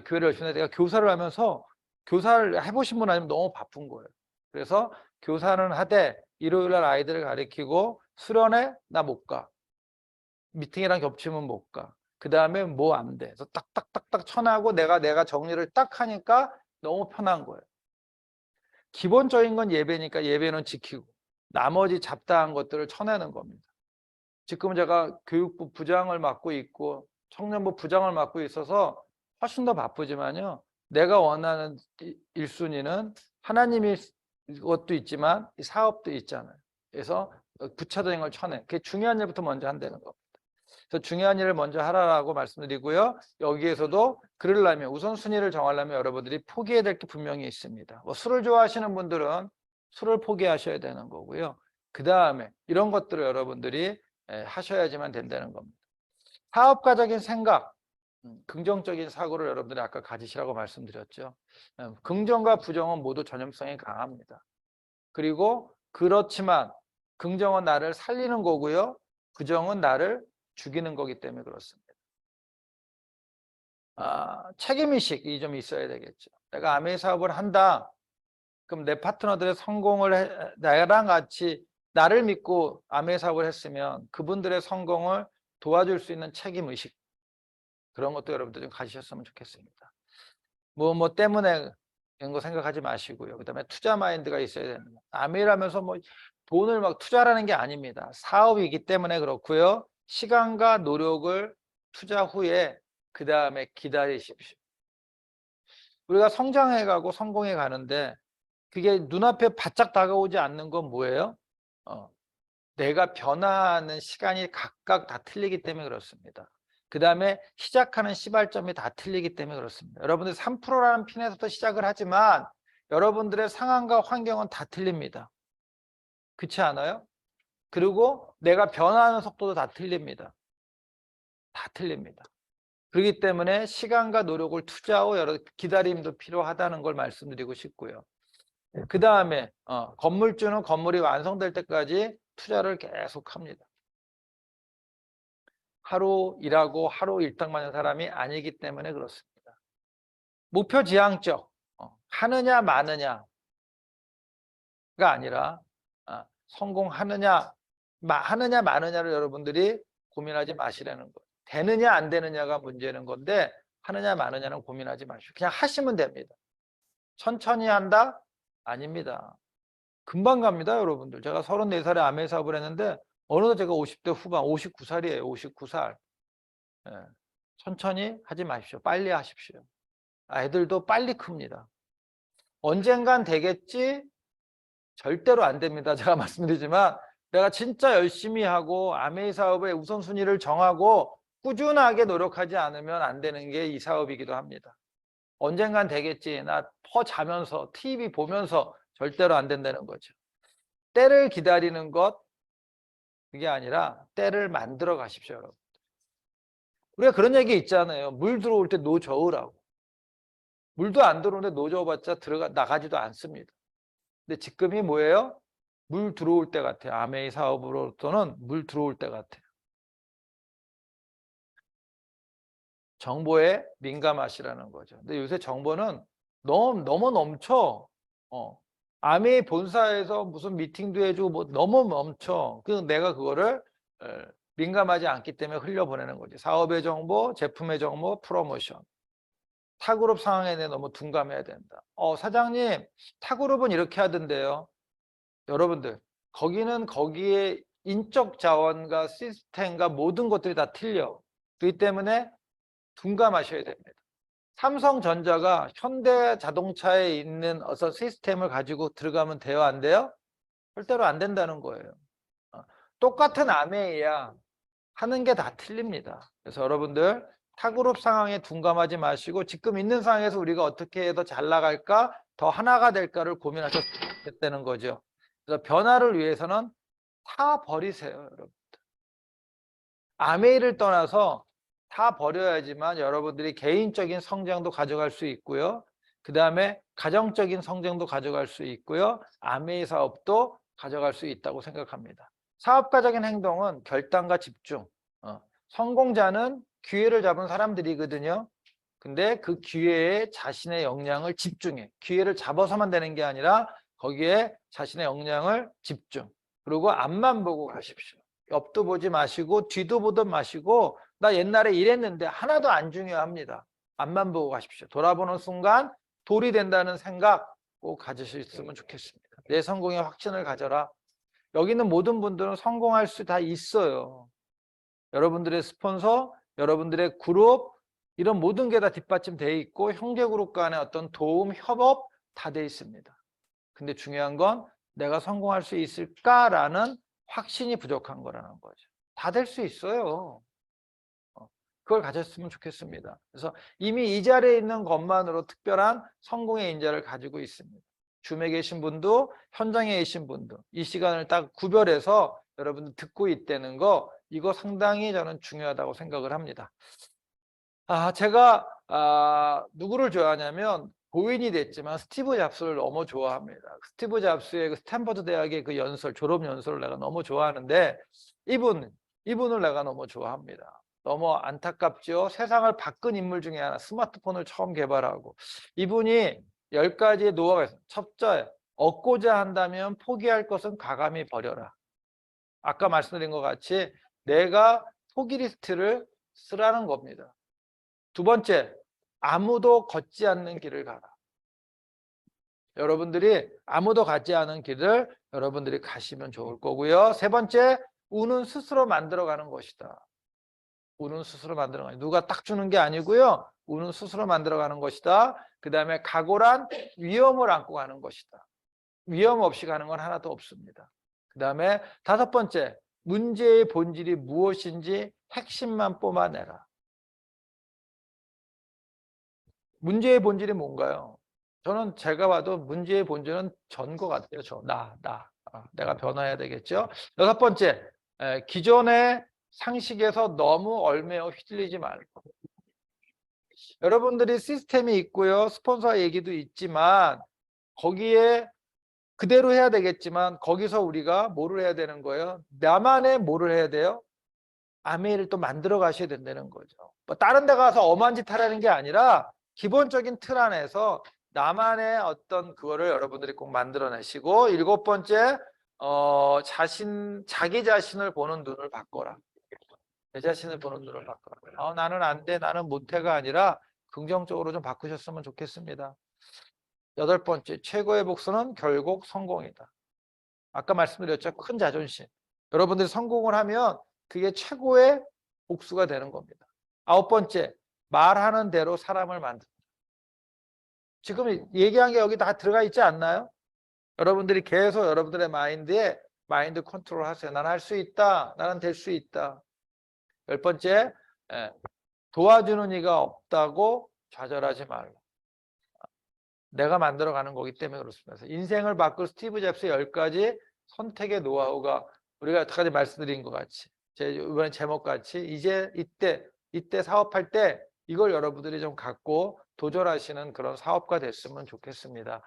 교회를 열심히 해서 제가 교사를 하면서 교사를 해보신 분 아니면 너무 바쁜 거예요. 그래서 교사는 하되 일요일날 아이들을 가르치고 수련회 나 못 가. 미팅이랑 겹치면 못 가. 그 다음에 뭐 안 돼. 그래서 딱딱딱딱 쳐나고 내가 정리를 딱 하니까 너무 편한 거예요. 기본적인 건 예배니까 예배는 지키고 나머지 잡다한 것들을 쳐내는 겁니다. 지금 제가 교육부 부장을 맡고 있고 청년부 부장을 맡고 있어서 훨씬 더 바쁘지만요. 내가 원하는 1순위는 하나님이 것도 있지만 사업도 있잖아요. 그래서 부차적인 걸 쳐내. 그게 중요한 일부터 먼저 한다는 겁니다. 그래서 중요한 일을 먼저 하라고 말씀드리고요. 여기에서도 그러려면 우선순위를 정하려면 여러분들이 포기해야 될 게 분명히 있습니다. 뭐 술을 좋아하시는 분들은 술을 포기하셔야 되는 거고요. 그 다음에 이런 것들을 여러분들이 하셔야지만 된다는 겁니다. 사업가적인 생각, 긍정적인 사고를 여러분들이 아까 가지시라고 말씀드렸죠. 긍정과 부정은 모두 전염성이 강합니다. 그리고 그렇지만 긍정은 나를 살리는 거고요. 부정은 나를 죽이는 거기 때문에 그렇습니다. 책임의식이 좀 있어야 되겠죠. 내가 아메이 사업을 한다. 그럼 내 파트너들의 성공을 나랑 같이 나를 믿고 아메이 사업을 했으면 그분들의 성공을 도와줄 수 있는 책임의식, 그런 것도 여러분들 좀 가지셨으면 좋겠습니다. 뭐 때문에 이런 거 생각하지 마시고요. 그 다음에 투자 마인드가 있어야 됩니다. 아메이라면서 뭐 돈을 막 투자라는 게 아닙니다. 사업이기 때문에 그렇고요. 시간과 노력을 투자 후에 그 다음에 기다리십시오. 우리가 성장해 가고 성공해 가는데 그게 눈앞에 바짝 다가오지 않는 건 뭐예요? 내가 변화하는 시간이 각각 다 틀리기 때문에 그렇습니다. 그 다음에 시작하는 시발점이 다 틀리기 때문에 그렇습니다. 여러분들 3%라는 핀에서부터 시작을 하지만 여러분들의 상황과 환경은 다 틀립니다. 그렇지 않아요? 그리고 내가 변화하는 속도도 다 틀립니다. 다 틀립니다. 그렇기 때문에 시간과 노력을 투자하고 여러 기다림도 필요하다는 걸 말씀드리고 싶고요. 그 다음에 건물주는 건물이 완성될 때까지 투자를 계속합니다. 하루 일하고 하루 일당만 하는 사람이 아니기 때문에 그렇습니다. 목표 지향적, 하느냐 마느냐가 아니라 성공하느냐 마느냐를 여러분들이 고민하지 마시라는 거예요. 되느냐 안 되느냐가 문제는 건데 하느냐 마느냐는 고민하지 마시고 그냥 하시면 됩니다. 천천히 한다? 아닙니다. 금방 갑니다, 여러분들. 제가 34살에 아메 사업을 했는데 어느덧 제가 50대 후반, 59살이에요. 59살. 예. 천천히 하지 마십시오. 빨리 하십시오. 애들도 빨리 큽니다. 언젠간 되겠지? 절대로 안 됩니다. 제가 말씀드리지만 내가 진짜 열심히 하고 아메이 사업의 우선순위를 정하고 꾸준하게 노력하지 않으면 안 되는 게 이 사업이기도 합니다. 언젠간 되겠지. 나 자면서 TV 보면서 절대로 안 된다는 거죠. 때를 기다리는 것 그게 아니라 때를 만들어 가십시오, 여러분. 우리가 그런 얘기 있잖아요. 물 들어올 때 노 저으라고. 물도 안 들어오는데 노 저어봤자 나가지도 않습니다. 근데 지금이 뭐예요? 물 들어올 때 같아요. 아메이 사업으로부터는 물 들어올 때 같아요. 정보에 민감하시라는 거죠. 근데 요새 정보는 너무 넘쳐. 아메이 본사에서 무슨 미팅도 해주고 뭐 너무 넘쳐. 내가 그거를 민감하지 않기 때문에 흘려보내는 거지. 사업의 정보, 제품의 정보, 프로모션. 타그룹 상황에 대해 너무 둔감해야 된다. 사장님, 타그룹은 이렇게 하던데요. 여러분들, 거기는 거기에 인적 자원과 시스템과 모든 것들이 다 틀려. 그렇기 때문에 둔감하셔야 됩니다. 삼성전자가 현대자동차에 있는 어떤 시스템을 가지고 들어가면 돼요? 안 돼요? 절대로 안 된다는 거예요. 똑같은 아메이야. 하는 게 다 틀립니다. 그래서 여러분들 타그룹 상황에 둔감하지 마시고 지금 있는 상황에서 우리가 어떻게 해서 잘 나갈까 더 하나가 될까를 고민하셨다는 거죠. 그래서 변화를 위해서는 다 버리세요, 여러분. 아메이를 떠나서 다 버려야지만 여러분들이 개인적인 성장도 가져갈 수 있고요. 그 다음에 가정적인 성장도 가져갈 수 있고요. 아메이 사업도 가져갈 수 있다고 생각합니다. 사업가적인 행동은 결단과 집중. 성공자는 기회를 잡은 사람들이거든요. 근데 그 기회에 자신의 역량을 집중해. 기회를 잡아서만 되는 게 아니라 거기에 자신의 역량을 집중. 그리고 앞만 보고 가십시오. 옆도 보지 마시고 뒤도 보도 마시고 나 옛날에 이랬는데 하나도 안 중요합니다. 앞만 보고 가십시오. 돌아보는 순간 돌이 된다는 생각 꼭 가지셨으면 좋겠습니다. 내 성공에 확신을 가져라. 여기 있는 모든 분들은 성공할 수 다 있어요. 여러분들의 스폰서, 여러분들의 그룹 이런 모든 게 다 뒷받침되어 있고 형제 그룹 간의 어떤 도움, 협업 다 돼 있습니다. 근데 중요한 건 내가 성공할 수 있을까라는 확신이 부족한 거라는 거죠. 다 될 수 있어요. 그걸 가졌으면 좋겠습니다. 그래서 이미 이 자리에 있는 것만으로 특별한 성공의 인자를 가지고 있습니다. 줌에 계신 분도 현장에 계신 분도 이 시간을 딱 구별해서 여러분들 듣고 있다는 거 이거 상당히 저는 중요하다고 생각을 합니다. 제가 누구를 좋아하냐면 고인이 됐지만 스티브 잡스를 너무 좋아합니다. 스티브 잡스의 그 스탠퍼드 대학의 그 졸업 연설을 내가 너무 좋아하는데 이분을 내가 너무 좋아합니다. 너무 안타깝죠. 세상을 바꾼 인물 중에 하나, 스마트폰을 처음 개발하고 이분이 10가지의 노하우가 있어요. 첫째, 얻고자 한다면 포기할 것은 과감히 버려라. 아까 말씀드린 것 같이 내가 포기 리스트를 쓰라는 겁니다. 두 번째, 아무도 걷지 않는 길을 가라. 여러분들이 아무도 가지 않은 길을 여러분들이 가시면 좋을 거고요. 세 번째, 운은 스스로 만들어가는 것이다. 운은 스스로 만들어가는 누가 딱 주는 게 아니고요. 운은 스스로 만들어가는 것이다. 그 다음에 각오란 위험을 안고 가는 것이다. 위험 없이 가는 건 하나도 없습니다. 그 다음에 다섯 번째, 문제의 본질이 무엇인지 핵심만 뽑아내라. 문제의 본질이 뭔가요? 저는 제가 봐도 문제의 본질은 전 것 같아요. 내가 변화해야 되겠죠. 여섯 번째, 기존의 상식에서 너무 얽매여 휘둘리지 말고. 여러분들이 시스템이 있고요. 스폰서 얘기도 있지만 거기에 그대로 해야 되겠지만 거기서 우리가 뭐를 해야 되는 거예요? 나만의 뭐를 해야 돼요? 아메이를 또 만들어 가셔야 된다는 거죠. 뭐 다른 데 가서 엄한 짓 하라는 게 아니라 기본적인 틀 안에서 나만의 어떤 그거를 여러분들이 꼭 만들어내시고 일곱 번째 자기 자신을 보는 눈을 바꿔라. 내 자신을 보는 눈을 바꿔라. 나는 안 돼, 나는 못해가 아니라 긍정적으로 좀 바꾸셨으면 좋겠습니다. 여덟 번째, 최고의 복수는 결국 성공이다. 아까 말씀드렸죠. 큰 자존심. 여러분들이 성공을 하면 그게 최고의 복수가 되는 겁니다. 아홉 번째, 말하는 대로 사람을 만든다. 지금 얘기한 게 여기 다 들어가 있지 않나요? 여러분들이 계속 여러분들의 마인드에 마인드 컨트롤 하세요. 나는 할 수 있다. 나는 될 수 있다. 열 번째, 도와주는 이가 없다고 좌절하지 말라. 내가 만들어가는 거기 때문에 그렇습니다. 그래서 인생을 바꿀 스티브 잡스의 10가지 선택의 노하우가 우리가 여태까지 말씀드린 것 같이 이번에 제목 같이 이제 이때 사업할 때 이걸 여러분들이 좀 갖고 도전하시는 그런 사업가 됐으면 좋겠습니다.